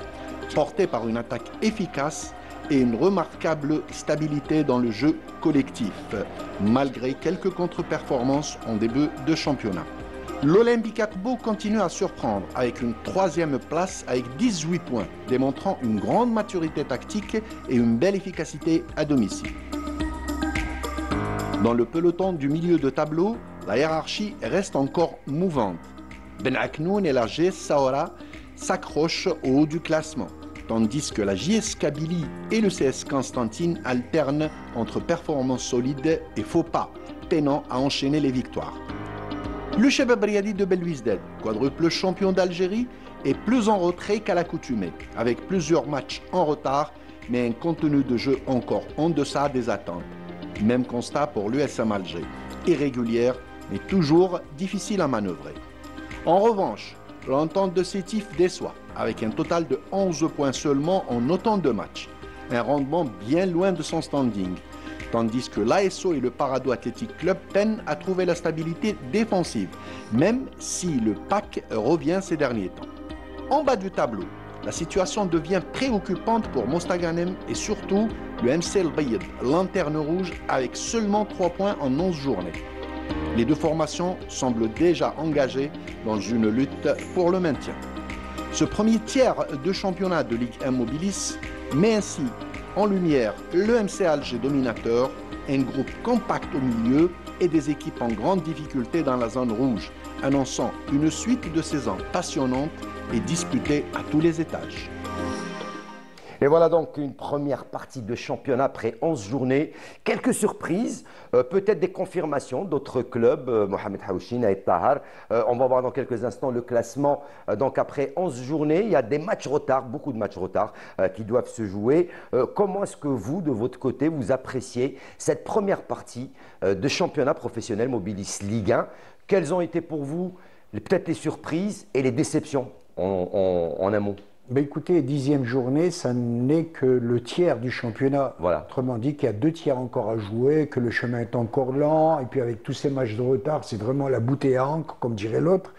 porté par une attaque efficace et une remarquable stabilité dans le jeu collectif, malgré quelques contre-performances en début de championnat. L'Olympique Akbo continue à surprendre avec une 3e place avec 18 points, démontrant une grande maturité tactique et une belle efficacité à domicile. Dans le peloton du milieu de tableau, la hiérarchie reste encore mouvante. Ben Aknoun et la GS Saora s'accrochent au haut du classement, tandis que la JS Kabylie et le CS Constantine alternent entre performances solides et faux pas, peinant à enchaîner les victoires. Le Chebab Riadi de Belouizdad, quadruple champion d'Algérie, est plus en retrait qu'à l'accoutumée, avec plusieurs matchs en retard, mais un contenu de jeu encore en deçà des attentes. Même constat pour l'USM Alger, irrégulière, mais toujours difficile à manœuvrer. En revanche, l'entente de Sétif déçoit, avec un total de 11 points seulement en autant de matchs, un rendement bien loin de son standing, tandis que l'ASO et le Parado Athletic Club peinent à trouver la stabilité défensive, même si le PAC revient ces derniers temps. En bas du tableau, la situation devient préoccupante pour Mostaganem et surtout le MC El Bayed, lanterne rouge, avec seulement 3 points en 11 journées. Les deux formations semblent déjà engagées dans une lutte pour le maintien. Ce premier tiers de championnat de Ligue 1 Mobilis met ainsi en lumière le MC Alger dominateur, un groupe compact au milieu et des équipes en grande difficulté dans la zone rouge, annonçant une suite de saisons passionnantes et disputées à tous les étages. Et voilà donc une première partie de championnat après 11 journées. Quelques surprises, peut-être des confirmations d'autres clubs, Mohamed Haouchi, Naïd Tahar. On va voir dans quelques instants le classement. Donc après 11 journées, il y a des matchs retard, beaucoup de matchs retard qui doivent se jouer. Comment est-ce que vous, de votre côté, vous appréciez cette première partie de championnat professionnel Mobilis Ligue 1? Quelles ont été pour vous peut-être les surprises et les déceptions en un mot? Ben écoutez, 10e journée, ça n'est que le tiers du championnat. Voilà. Autrement dit qu'il y a 2 tiers encore à jouer, que le chemin est encore lent, et puis avec tous ces matchs de retard, c'est vraiment la bouteille à encre, comme dirait l'autre.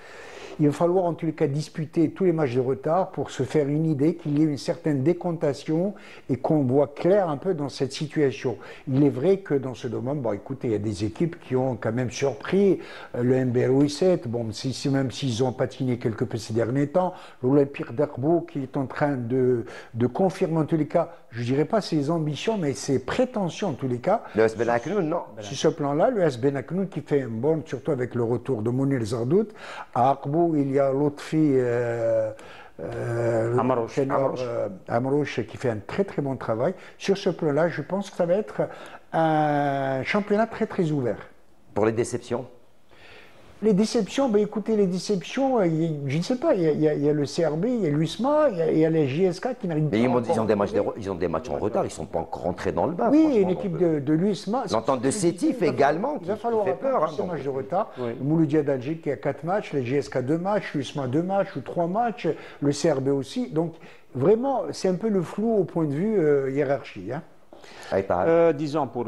Il va falloir en tous les cas disputer tous les matchs de retard pour se faire une idée qu'il y ait une certaine décontation et qu'on voit clair un peu dans cette situation. Il est vrai que dans ce domaine, bon écoutez, il y a des équipes qui ont quand même surpris. Le MBROI 7, bon, même s'ils ont patiné quelque peu ces derniers temps, l'Olympique d'Akbo qui est en train de confirmer en tous les cas, je ne dirais pas ses ambitions, mais ses prétentions en tous les cas. Le S Ben Aknoun, non. Sur ce plan-là, le S Ben Aknoun qui fait un bon, surtout avec le retour de Mounir Zardout. À Akbo, il y a l'autre fille, Amrouche, qui fait un très très bon travail. Sur ce plan-là, je pense que ça va être un championnat très très ouvert. Pour les déceptions? Les déceptions, ben écoutez, les déceptions, je ne sais pas, il y a le CRB, il y a l'USMA, il y a les JSK qui n'arrivent pas. Mais ils ont des matchs en retard, ils ne sont pas encore rentrés dans le bain. Oui, une équipe de l'USMA. L'entente de Sétif également, qui fait peur. Ces matchs de retard. Oui. Le Mouloudia d'Alger qui a 4 matchs, les JSK 2 matchs, l'USMA 2 matchs ou 3 matchs, le CRB aussi. Donc vraiment, c'est un peu le flou au point de vue hiérarchie. Hein. Disons, pour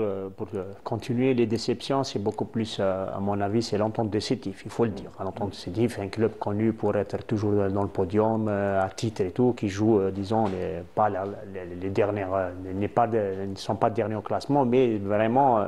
continuer, les déceptions, c'est beaucoup plus, à mon avis, c'est l'entente de Sétif, il faut le dire. L'entente de Sétif, un club connu pour être toujours dans le podium, à titre et tout, qui joue, disons, les dernières, ne sont pas derniers au classement, mais vraiment,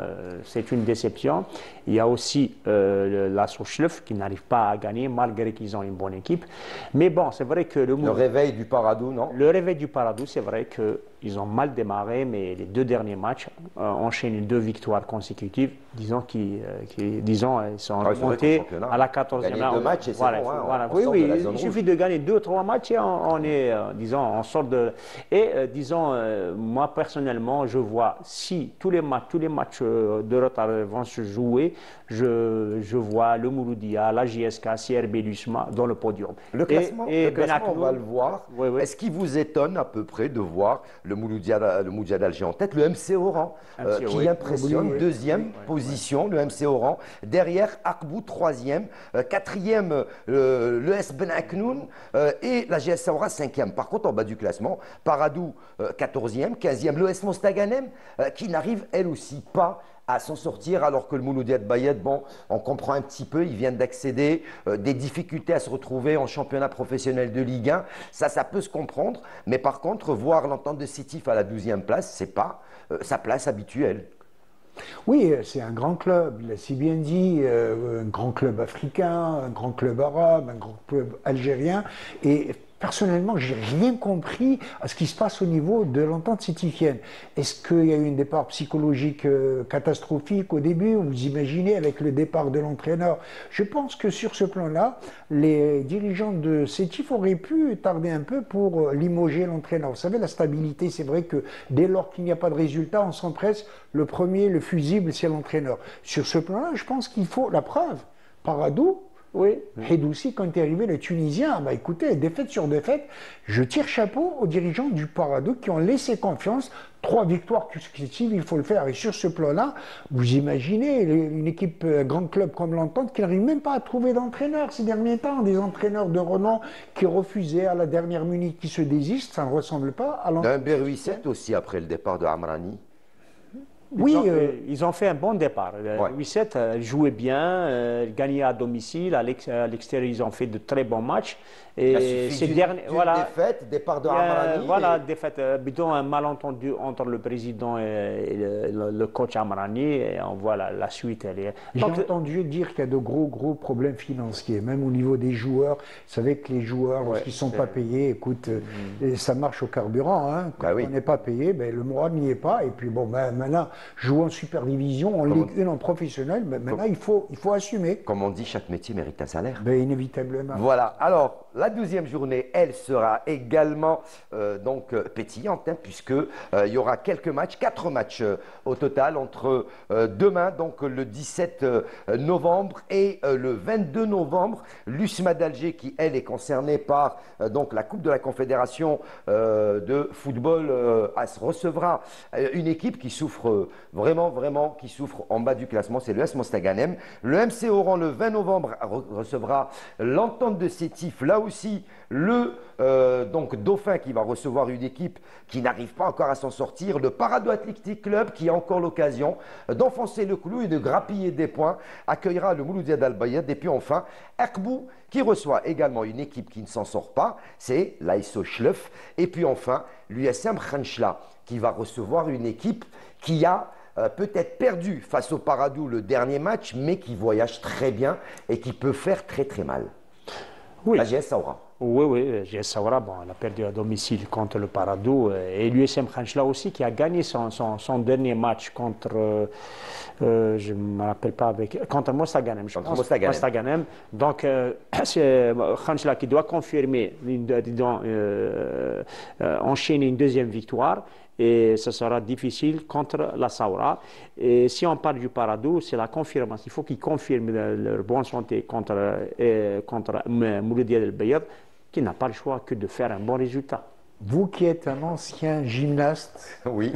c'est une déception. Il y a aussi la Sochleuf qui n'arrive pas à gagner, malgré qu'ils ont une bonne équipe. Mais bon, c'est vrai que le réveil du Paradou, non? Le réveil du Paradou, c'est vrai qu'ils ont mal démarré, mais les 2 derniers matchs enchaînent 2 victoires consécutives, disons ils sont remontés à la 14e. 2 matchs et voilà, bon, hein, voilà. Oui, il suffit de gagner 2 ou 3 matchs et on est, disons, on sort de... Et disons, moi personnellement, je vois si tous les matchs de retard vont se jouer, je vois le Mouloudia, la JSK, CRB, l'USMA dans le podium. Le classement, on va le voir. Oui, oui. Est-ce qu'il vous étonne à peu près de voir le Mouloudia d'Alger en tête, le MC Oran qui impressionne, 2e position, le MC Oran, derrière Akbou 3e, 4e le S Ben Aknoun et la GS Saoura 5e. Par contre, en bas du classement, Paradou 14e, 15e, le S Mostaganem qui n'arrive elle aussi pas à s'en sortir, alors que le Mouloudia de Bayed, bon, on comprend un petit peu, ils viennent d'accéder, des difficultés à se retrouver en championnat professionnel de Ligue 1, ça peut se comprendre, mais par contre, voir l'Entente de Sétif à la 12e place, c'est pas sa place habituelle. Oui, c'est un grand club, il a si bien dit, un grand club africain, un grand club arabe, un grand club algérien. Et personnellement, j'ai rien compris à ce qui se passe au niveau de l'entente sétifienne. Est-ce qu'il y a eu un départ psychologique catastrophique au début? Vous imaginez avec le départ de l'entraîneur? Je pense que sur ce plan-là, les dirigeants de Sétif auraient pu tarder un peu pour limoger l'entraîneur. Vous savez, la stabilité, c'est vrai que dès lors qu'il n'y a pas de résultat, on s'empresse. Le premier, le fusible, c'est l'entraîneur. Sur ce plan-là, je pense qu'il faut la preuve. Paradou, oui. Heddoussi, quand est arrivé le Tunisien, bah écoutez, défaite sur défaite, je tire chapeau aux dirigeants du Paradou qui ont laissé confiance. 3 victoires consécutives, il faut le faire. Et sur ce plan-là, vous imaginez une équipe, un grand club comme l'Entente qui n'arrive même pas à trouver d'entraîneur ces derniers temps. Des entraîneurs de renom qui refusaient à la dernière minute, qui se désistent, ça ne ressemble pas à l'Entente. Un BR8 aussi après le départ de Amrani. Oui, ils ont fait un bon départ. 8-7 jouait bien, gagnait à domicile, à l'extérieur ils ont fait de très bons matchs. Et ces derniers, défaite, départ de Amrani. Voilà, défaite, bidon, un malentendu entre le président et le coach Amrani, et on voit la suite. J'ai entendu dire qu'il y a de gros problèmes financiers, même au niveau des joueurs. Vous savez que les joueurs, lorsqu'ils ne sont pas payés, écoute, ça marche au carburant. Hein. Quand on n'est pas payé, ben, le moral n'y est pas. Et puis bon, ben, maintenant, jouer en super division, en Ligue 1, en professionnel, mais maintenant il faut assumer. Comme on dit, chaque métier mérite un salaire. Ben, inévitablement. Voilà, alors la 12e journée, elle sera également donc pétillante, hein, puisque il y aura quelques matchs, 4 matchs au total, entre demain, donc le 17 novembre et le 22 novembre. L'USMA d'Alger, qui elle est concernée par donc la Coupe de la Confédération de football, recevra une équipe qui souffre vraiment qui souffre en bas du classement, c'est le S Mostaganem. Le MC Oran, le 20 novembre, recevra l'Entente de Sétif, là aussi le donc Dauphin qui va recevoir une équipe qui n'arrive pas encore à s'en sortir, le Parado Athletic Club qui a encore l'occasion d'enfoncer le clou et de grappiller des points, accueillera le Mouloudia d'Al Bayed. Et puis enfin Akbou qui reçoit également une équipe qui ne s'en sort pas, c'est l'ASO Schleuf. Et puis enfin l'USM Khanchla qui va recevoir une équipe qui a peut-être perdu face au Paradou le dernier match, mais qui voyage très bien et qui peut faire très mal. Oui. La GS Saoura. Oui, GS Saoura, bon, elle a perdu à domicile contre le Paradou. Et l'USM Khanchla aussi, qui a gagné son dernier match contre, je ne me rappelle pas, contre Mostaganem. Mostaganem. Donc, c'est Khanchla qui doit confirmer, enchaîner une deuxième victoire. Et ce sera difficile contre la Saoura. Et si on parle du Paradou, c'est la confirmation. Il faut qu'ils confirment leur bonne santé contre Mouloudia del Bayed, qui n'a pas le choix que de faire un bon résultat. Vous qui êtes un ancien gymnaste, oui.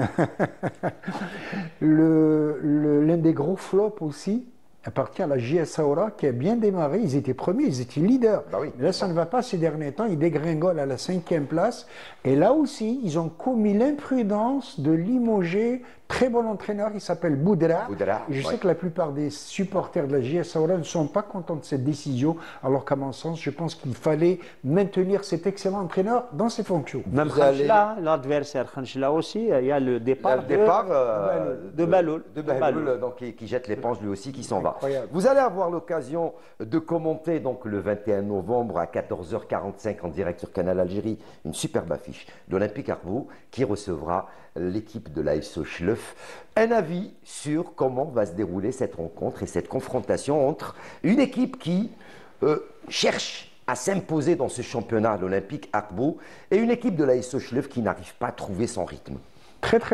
L'un des gros flops aussi appartient à la JS Saoura qui a bien démarré. Ils étaient premiers, ils étaient leaders. Oui. Mais là, ça ne va pas ces derniers temps. Ils dégringolent à la 5e place. Et là aussi, ils ont commis l'imprudence de limoger très bon entraîneur. Il s'appelle Boudra. Et je sais que la plupart des supporters de la JS Saoura ne sont pas contents de cette décision. Alors qu'à mon sens, je pense qu'il fallait maintenir cet excellent entraîneur dans ses fonctions. Même Khanchla, l'adversaire Khanchla aussi, il y a le départ de Baloul. Donc qui jette l'éponge lui aussi, qui s'en va. Incroyable. Vous allez avoir l'occasion de commenter donc le 21 novembre à 14h45 en direct sur Canal Algérie une superbe affiche d'Olympique Arbou qui recevra l'équipe de l'ASO Schleuf. Un avis sur comment va se dérouler cette rencontre et cette confrontation entre une équipe qui cherche à s'imposer dans ce championnat, l'Olympique Arbou, et une équipe de l'ASO Schleuf qui n'arrive pas à trouver son rythme. Très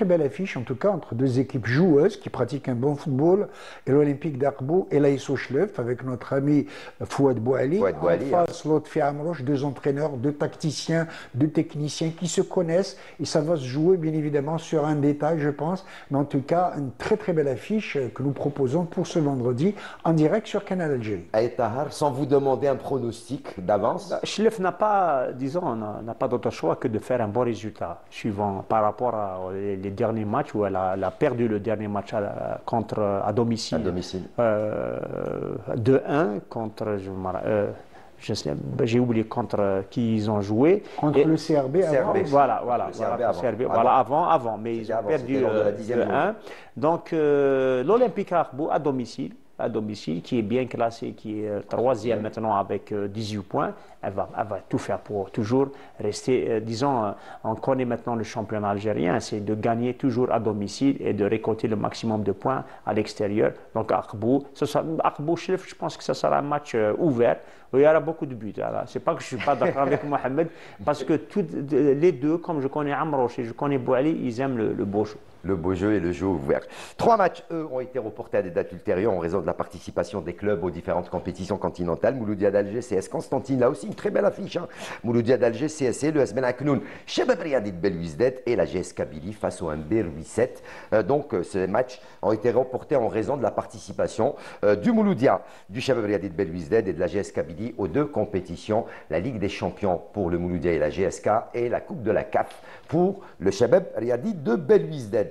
belle affiche en tout cas entre deux équipes joueuses qui pratiquent un bon football, et l'Olympique d'Arbou et l'ASO Schleuf avec notre ami Fouad Bouali. En face, Lotfi Amrouche, 2 entraîneurs, 2 tacticiens, 2 techniciens qui se connaissent, et ça va se jouer bien évidemment sur un détail je pense, mais en tout cas une très belle affiche que nous proposons pour ce vendredi en direct sur Canal Algérie. Tahar, sans vous demander un pronostic d'avance, Schleuf n'a pas, disons, n'a pas d'autre choix que de faire un bon résultat suivant par par rapport les derniers matchs où elle a perdu le dernier match à domicile. 2-1 contre, j'ai oublié contre qui ils ont joué. Contre le CRB avant. Voilà, avant, mais ils ont perdu 2-1. Donc l'Olympique Arbou à domicile, qui est bien classé, qui est troisième maintenant avec 18 points. Elle va tout faire pour toujours rester, disons, on connaît maintenant le championnat algérien, c'est de gagner toujours à domicile et de récolter le maximum de points à l'extérieur. Donc Arbou, je pense que ça sera un match ouvert, où il y aura beaucoup de buts. C'est pas que je suis pas d'accord avec Mohamed, parce que les deux, comme je connais Amroche et je connais Bouali, ils aiment le beau jeu. Le beau jeu et le jeu ouvert. 3 matchs, eux, ont été reportés à des dates ultérieures en raison de la participation des clubs aux différentes compétitions continentales. Mouloudia d'Alger, CS Constantine, là aussi une très belle affiche. Mouloudia d'Alger, CSC, le Asben Aknoun, Chebab Riadi de Belouizdad et la GS Kabylie face au MB 8-7. Donc ces matchs ont été reportés en raison de la participation du Mouloudia, du Chebab Riadi de Belouizdad et de la GS Kabylie aux 2 compétitions, la Ligue des Champions pour le Mouloudia et la GSK et la Coupe de la CAF pour le Chebab Riadi de Belouizdad.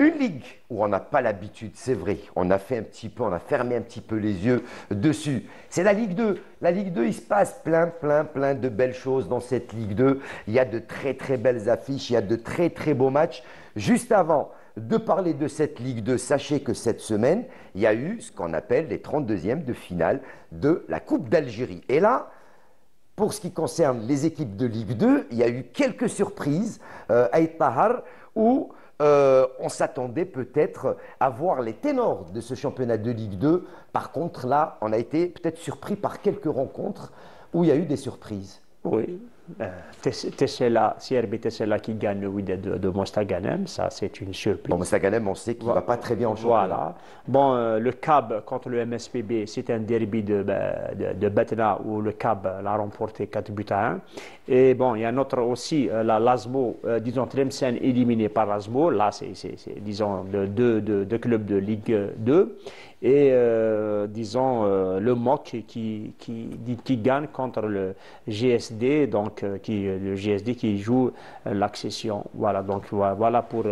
Une ligue où on n'a pas l'habitude, c'est vrai, on a fermé un petit peu les yeux dessus. C'est la Ligue 2. La Ligue 2, il se passe plein de belles choses dans cette Ligue 2. Il y a de très belles affiches, il y a de très beaux matchs. Juste avant de parler de cette Ligue 2, sachez que cette semaine, il y a eu ce qu'on appelle les 32e de finale de la Coupe d'Algérie. Et là, pour ce qui concerne les équipes de Ligue 2, il y a eu quelques surprises. Aït Tahar, où on s'attendait peut-être à voir les ténors de ce championnat de Ligue 2. Par contre, là, on a été peut-être surpris par quelques rencontres où il y a eu des surprises. Oui. Tessela, CRB Tessela qui gagne le Wydad de Mostaganem, ça c'est une surprise. Bon, Mostaganem, on sait qu'il ne va pas très bien en championnat. Voilà. Bon, le CAB contre le MSPB, c'est un derby de Batna où le CAB l'a remporté 4-1. Et bon, il y a un autre aussi, la Lasmo, disons Tlemcen éliminé par Lasmo. Là, c'est disons deux clubs de Ligue 2. Et disons le MOC qui gagne contre le GSD, donc le GSD qui joue l'accession. Voilà, donc voilà pour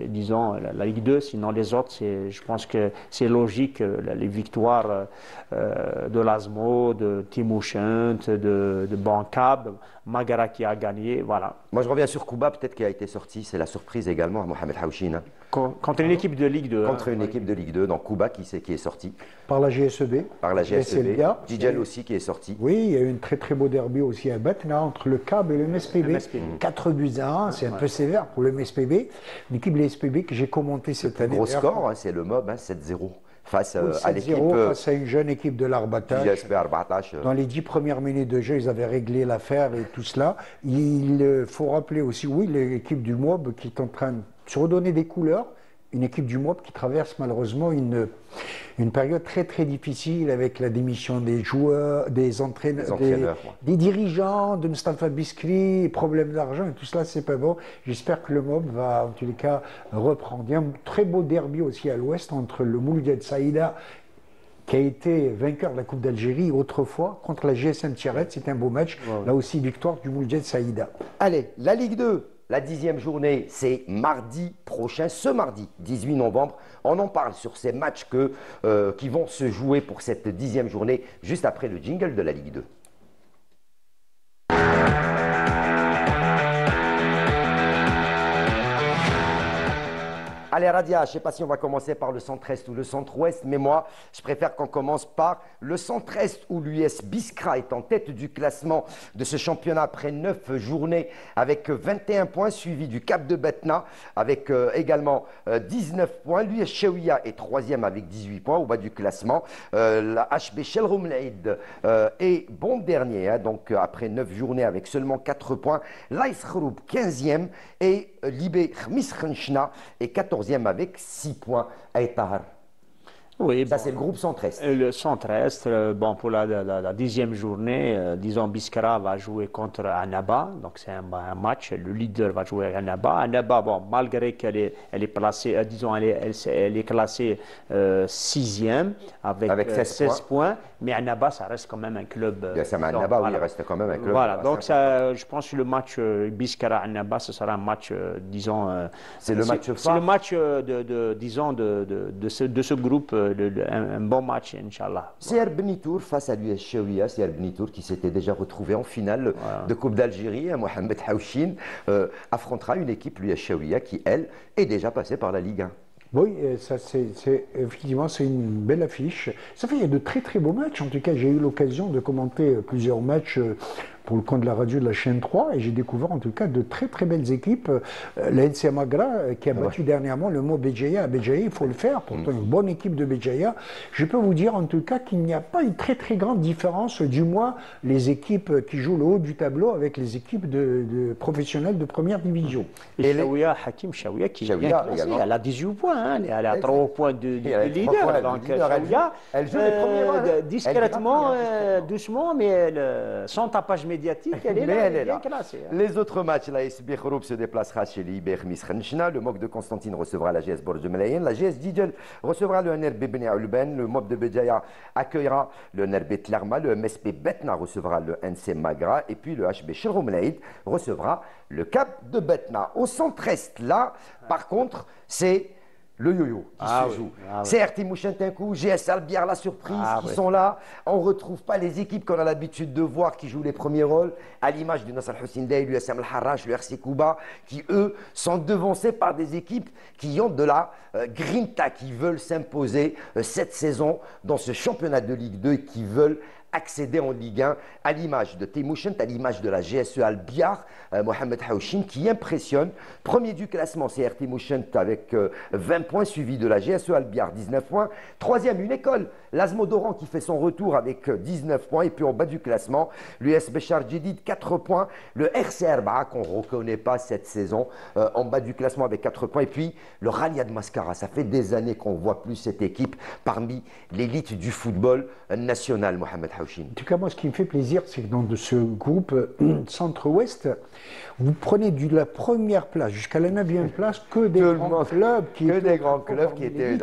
disons la Ligue 2. Sinon les autres, je pense que c'est logique, les victoires de Lasmo, de Timouchent, de Bancab, Magara qui a gagné, voilà. Moi je reviens sur Kouba, peut-être qui a été sorti, c'est la surprise également à Mohamed Haouchine. Contre une équipe de Ligue 2. Contre une équipe de Ligue 2, donc Kouba qui est sorti. Par la GSEB. Par la GSEB. Djidjal aussi qui est sorti. Oui, il y a eu un très beau derby aussi à Batna entre le CAB et le MSPB. 4-1, c'est un peu sévère pour le MSPB. Une équipe de l'SPB que j'ai commenté cette année. Gros score, c'est le MOB, 7-0. Face à l'équipe. Face à une jeune équipe de l'Arbatage. Dans les 10 premières minutes de jeu, ils avaient réglé l'affaire et tout cela. Il faut rappeler aussi, oui, l'équipe du MOB qui est en train de se redonner des couleurs. Une équipe du MOB qui traverse malheureusement une période très difficile avec la démission des joueurs, des entraîneurs, des dirigeants, de Mustafa Biskri, problèmes d'argent et tout cela, c'est pas bon. J'espère que le MOB va en tous les cas reprendre. Il y a un très beau derby aussi à l'ouest entre le Mouloudia de Saïda qui a été vainqueur de la Coupe d'Algérie autrefois contre la GSM Tiaret. C'était un beau match. Ouais. Là aussi, victoire du Mouloudia de Saïda. Allez, la Ligue 2. La 10e journée, c'est mardi prochain, ce mardi 18 novembre. On en parle sur ces matchs qui vont se jouer pour cette 10e journée, juste après le jingle de la Ligue 2. Allez Radia, je ne sais pas si on va commencer par le centre-est ou le centre-ouest, mais moi, je préfère qu'on commence par le centre-est où l'US Biskra est en tête du classement de ce championnat après 9 journées avec 21 points, suivi du Cap de Batna avec également 19 points. L'US Chaouia est 3e avec 18 points au bas du classement. La HB Shelroumlaïd est bon dernier, donc après 9 journées avec seulement 4 points. L'Aïs Khroub 15e et Libé Khmis Khenchna est 14e avec 6 points. Aït Tahar. Oui, Ça, bon. c'est le groupe Centre-Est. Le centre-est, bon, pour la 10e journée, disons, Biskra va jouer contre Annaba, donc c'est un match, le leader va jouer à Annaba. Annaba, bon, malgré elle est placée, disons, elle est classée 6e avec 16 points, mais Annaba, ça reste quand même un club. Annaba, oui, il reste quand même un club. Voilà, donc ça, je pense que le match Biskra-Annaba, ce sera un match, disons. C'est le match phare. C'est le match, disons, de ce groupe. Un bon match, Inch'Allah. CR Benitour face à l'US Chaouia, CR Benitour qui s'était déjà retrouvé en finale de Coupe d'Algérie. Mohamed Haouchine affrontera une équipe, l'US Chaouia, qui, elle, est déjà passée par la Ligue 1. Oui, ça effectivement, c'est une belle affiche. Ça fait, il y a de très très beaux matchs. En tout cas, j'ai eu l'occasion de commenter plusieurs matchs pour le compte de la radio de la chaîne 3 et j'ai découvert en tout cas de très très belles équipes. La NCA Magra qui a battu dernièrement le Mo Béjaïa à Béjaïa, il faut le faire, pourtant une bonne équipe de Béjaïa. Je peux vous dire en tout cas qu'il n'y a pas une très très grande différence, du moins les équipes qui jouent le haut du tableau avec les équipes de professionnels de première division. Et Chaouia, Hakim Chaouia qui est bien classé, elle a 18 points, hein, elle a 3 points de leader. Donc Chaouia, elle joue les premiers rôles. Discrètement, doucement, mais sans tapage médiatique, elle est bien classée. Les autres matchs, la SB Khoroub se déplacera chez l'IB Khmis Khenchna, le MOC de Constantine recevra la GS Borj Melayen, la GS Djidjel recevra le NRB Beni Aoulben, le MOB de Béjaïa accueillera le NRB Tlarma, le MSP Betna recevra le NC Magra et puis le HB Chelroumlaïd recevra le Cap de Betna. Au centre-est, là, par contre, c'est le yo-yo qui se joue. CRT Mouchentenkou, GS Albiar, la surprise, qui sont là. On ne retrouve pas les équipes qu'on a l'habitude de voir qui jouent les premiers rôles, à l'image du Nasser Hussein Dey, l'USM Al-Harrach, le RC Kouba, qui eux sont devancés par des équipes qui ont de la grinta, qui veulent s'imposer cette saison dans ce championnat de Ligue 2 et qui veulent accéder en Ligue 1 à l'image de Teimouchent, à l'image de la GSE Albiar, Mohamed Haouchine, qui impressionne. Premier du classement, c'est Teimouchent avec 20 points, suivi de la GSE Albiar, 19 points. Troisième, une école, l'Azmodoran, qui fait son retour avec 19 points. Et puis en bas du classement, l'US Béchar Djedid, 4 points. Le RC Erba, qu'on ne reconnaît pas cette saison, en bas du classement avec 4 points. Et puis le Raliad Mascara, ça fait des années qu'on ne voit plus cette équipe parmi l'élite du football national, Mohamed Haouchine. En tout cas, moi, ce qui me fait plaisir, c'est que dans ce groupe centre-ouest, vous prenez de la première place jusqu'à la 9e place que des grands clubs qui étaient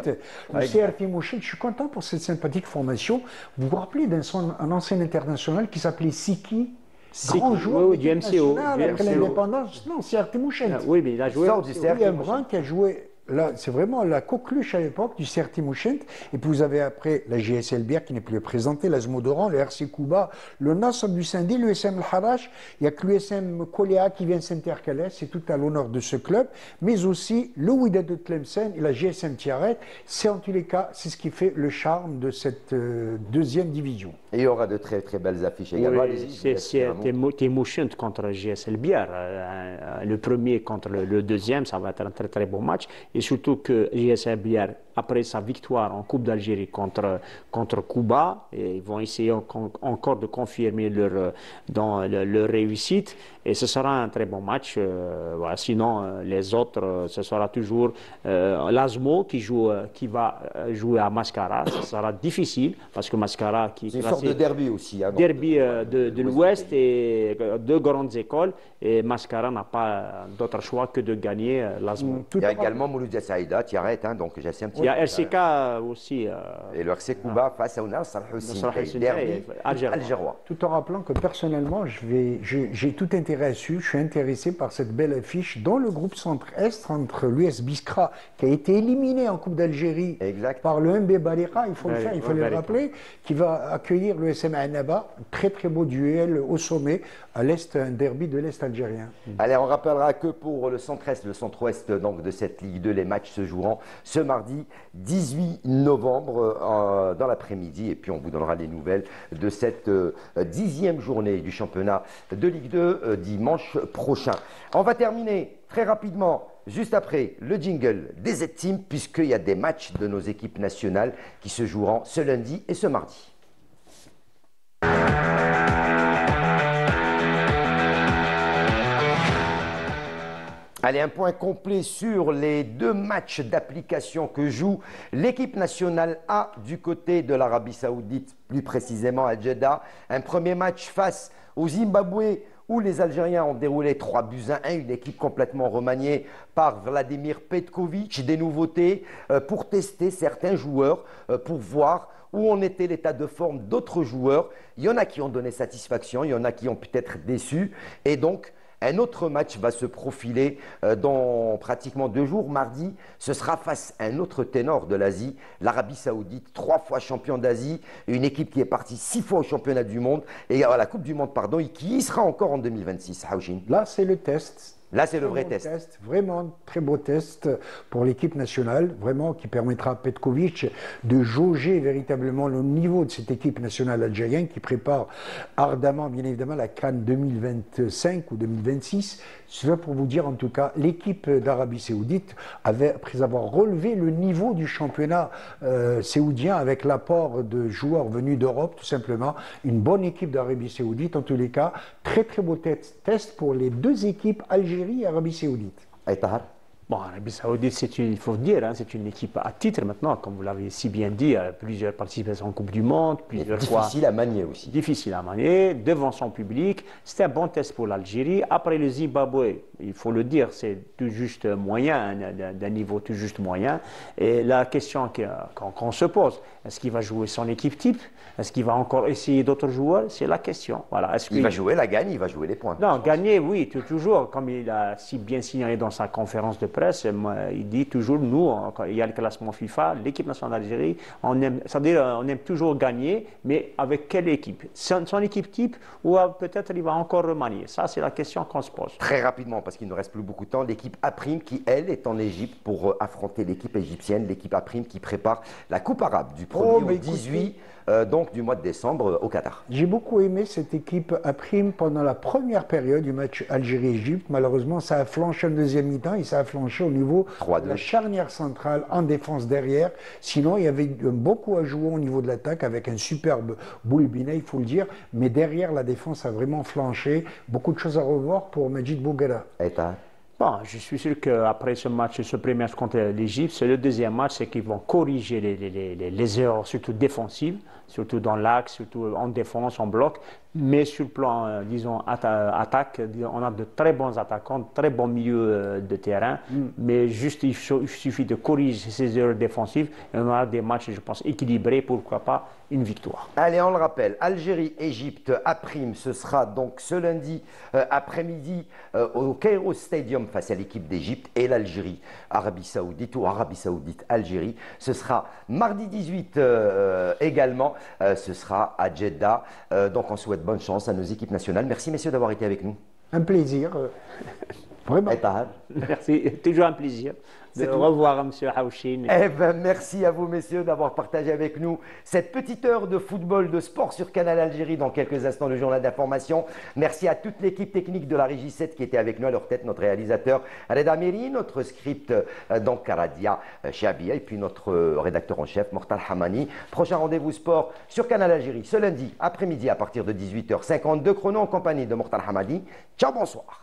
le CRT Mouchet. Je suis content pour cette sympathique formation. Vous vous rappelez d'un ancien international qui s'appelait Siki? Grand joueur du MCO. Avec l'indépendance. Non, CRT Mouchet. Oui, mais il a joué. Il y a un brun qui a joué. Là, c'est vraiment la coqueluche à l'époque du CRT Mouchent. Et puis vous avez après la GSL Bière qui n'est plus présentée, l'Azmodoran, le RC Kouba, le Nasr du Sindi, l'USM Al-Harrach. Il n'y a que l'USM Koléa qui vient s'intercaler. C'est tout à l'honneur de ce club. Mais aussi le Wydad de Tlemcen et la GSM Tiaret. C'est en tous les cas, c'est ce qui fait le charme de cette deuxième division. Et il y aura de très très belles affiches également. C'est Teimouchent contre GSL Bière. Le premier contre le deuxième, ça va être un très très beau match. Et surtout que GSL Bière, après sa victoire en Coupe d'Algérie contre Kouba, ils vont essayer encore de confirmer leur réussite. Et ce sera un très bon match. Voilà. Sinon, les autres, ce sera toujours l'Azmo qui va jouer à Mascara. Ce sera difficile parce que Mascara qui c'est une sorte de derby aussi. Hein, derby de l'Ouest et deux grandes écoles. Et Mascara n'a pas d'autre choix que de gagner l'Azmo. Il y a également Mouloudia Saïda, Tiaret, hein, donc j'ai un petit. Il y a RCK aussi. Et le RC Kouba face au Nasr Hussein Dey, algérois. Tout en rappelant que personnellement, j'ai tout intérêt à suivre. Je suis intéressé par cette belle affiche dans le groupe centre-est entre l'US Biskra qui a été éliminé en Coupe d'Algérie par le MB Barira, il faut le faire, il faut le rappeler, qui va accueillir le SM Annaba. Très très beau duel au sommet, à l'est, un derby de l'Est algérien. Allez, on rappellera que pour le centre-est, le centre-ouest donc, de cette Ligue 2, les matchs se joueront ce mardi 18 novembre dans l'après-midi. Et puis on vous donnera les nouvelles de cette 10e journée du championnat de Ligue 2 dimanche prochain. On va terminer très rapidement, juste après le jingle des Z-Team, puisqu'il y a des matchs de nos équipes nationales qui se joueront ce lundi et ce mardi. Allez, un point complet sur les 2 matchs d'application que joue l'équipe nationale A du côté de l'Arabie Saoudite, plus précisément à Jeddah. Un premier match face au Zimbabwe où les Algériens ont déroulé 3-1, une équipe complètement remaniée par Vladimir Petkovic. Des nouveautés pour tester certains joueurs, pour voir où en était l'état de forme d'autres joueurs. Il y en a qui ont donné satisfaction, il y en a qui ont peut-être déçu. Et donc, un autre match va se profiler dans pratiquement 2 jours. Mardi, ce sera face à un autre ténor de l'Asie, l'Arabie Saoudite, 3 fois champion d'Asie, une équipe qui est partie 6 fois au championnat du monde, et à la Coupe du Monde, pardon, et qui y sera encore en 2026. Haouchine. Là, c'est le test. Là, c'est le vrai test. Vraiment, très beau test pour l'équipe nationale, vraiment, qui permettra à Petkovic de jauger véritablement le niveau de cette équipe nationale algérienne qui prépare ardemment, bien évidemment, la CAN 2025 ou 2026. Cela pour vous dire, en tout cas, l'équipe d'Arabie Saoudite avait, après avoir relevé le niveau du championnat saoudien avec l'apport de joueurs venus d'Europe, tout simplement, une bonne équipe d'Arabie Saoudite, en tous les cas, très très beau test pour les 2 équipes Algérie et Arabie Saoudite. Bon, l'Arabie Saoudite, il faut dire, hein, c'est une équipe à titre maintenant, comme vous l'avez si bien dit, plusieurs participations en Coupe du Monde, plusieurs fois. Difficile à manier aussi. Difficile à manier, devant son public. C'était un bon test pour l'Algérie. Après le Zimbabwe, il faut le dire, c'est tout juste moyen, d'un niveau tout juste moyen. Et la question qu'on se pose, est-ce qu'il va jouer son équipe type? Est-ce qu'il va encore essayer d'autres joueurs? C'est la question. Voilà. Il va jouer la gagne, il va jouer les points. Non, gagner, oui, toujours, comme il a si bien signalé dans sa conférence de presse, il dit toujours, nous, quand il y a le classement FIFA, l'équipe nationale d'Algérie, c'est-à-dire on aime toujours gagner, mais avec quelle équipe? Son équipe type ou peut-être il va encore remanier? Ça, c'est la question qu'on se pose. Très rapidement, parce qu'il ne reste plus beaucoup de temps, l'équipe A' qui, elle, est en Égypte pour affronter l'équipe égyptienne, l'équipe A' qui prépare la Coupe arabe du 1er au 18 donc du mois de décembre au Qatar. J'ai beaucoup aimé cette équipe A' pendant la première période du match Algérie-Égypte. Malheureusement, ça a flanché en deuxième mi-temps et ça a flanché au niveau de la charnière centrale en défense derrière. Sinon, il y avait beaucoup à jouer au niveau de l'attaque avec un superbe Boulbina, il faut le dire. Mais derrière, la défense a vraiment flanché. Beaucoup de choses à revoir pour Majid Bouguera. Bon, je suis sûr qu'après ce match, ce premier match contre l'Égypte, c'est le deuxième match, c'est qu'ils vont corriger les erreurs, surtout défensives, surtout dans l'axe, surtout en défense, en bloc. Mais sur le plan, disons, attaque, on a de très bons attaquants, de très bons milieux de terrain. Mais juste, il suffit de corriger ces erreurs défensives. Et on aura des matchs, je pense, équilibrés, pourquoi pas une victoire. Allez, on le rappelle, Algérie-Égypte A', ce sera donc ce lundi après-midi au Cairo Stadium face à l'équipe d'Égypte, et l'Algérie, Arabie Saoudite ou Arabie Saoudite, Algérie. Ce sera mardi 18 également, ce sera à Jeddah. Donc on souhaite bonne chance à nos équipes nationales. Merci messieurs d'avoir été avec nous. Un plaisir. Vraiment. Merci, toujours un plaisir de revoir M. Haouchine. Eh ben, merci à vous messieurs d'avoir partagé avec nous cette petite heure de football, de sport sur Canal Algérie. Dans quelques instants, le journal d'information. Merci à toute l'équipe technique de la Régie 7 qui était avec nous, à leur tête notre réalisateur Reda Meri, notre script donc Karadia Chabia, et puis notre rédacteur en chef Mortal Hamani. Prochain rendez-vous sport sur Canal Algérie ce lundi après-midi à partir de 18h52 chrono en compagnie de Mortal Hamadi. Ciao, bonsoir.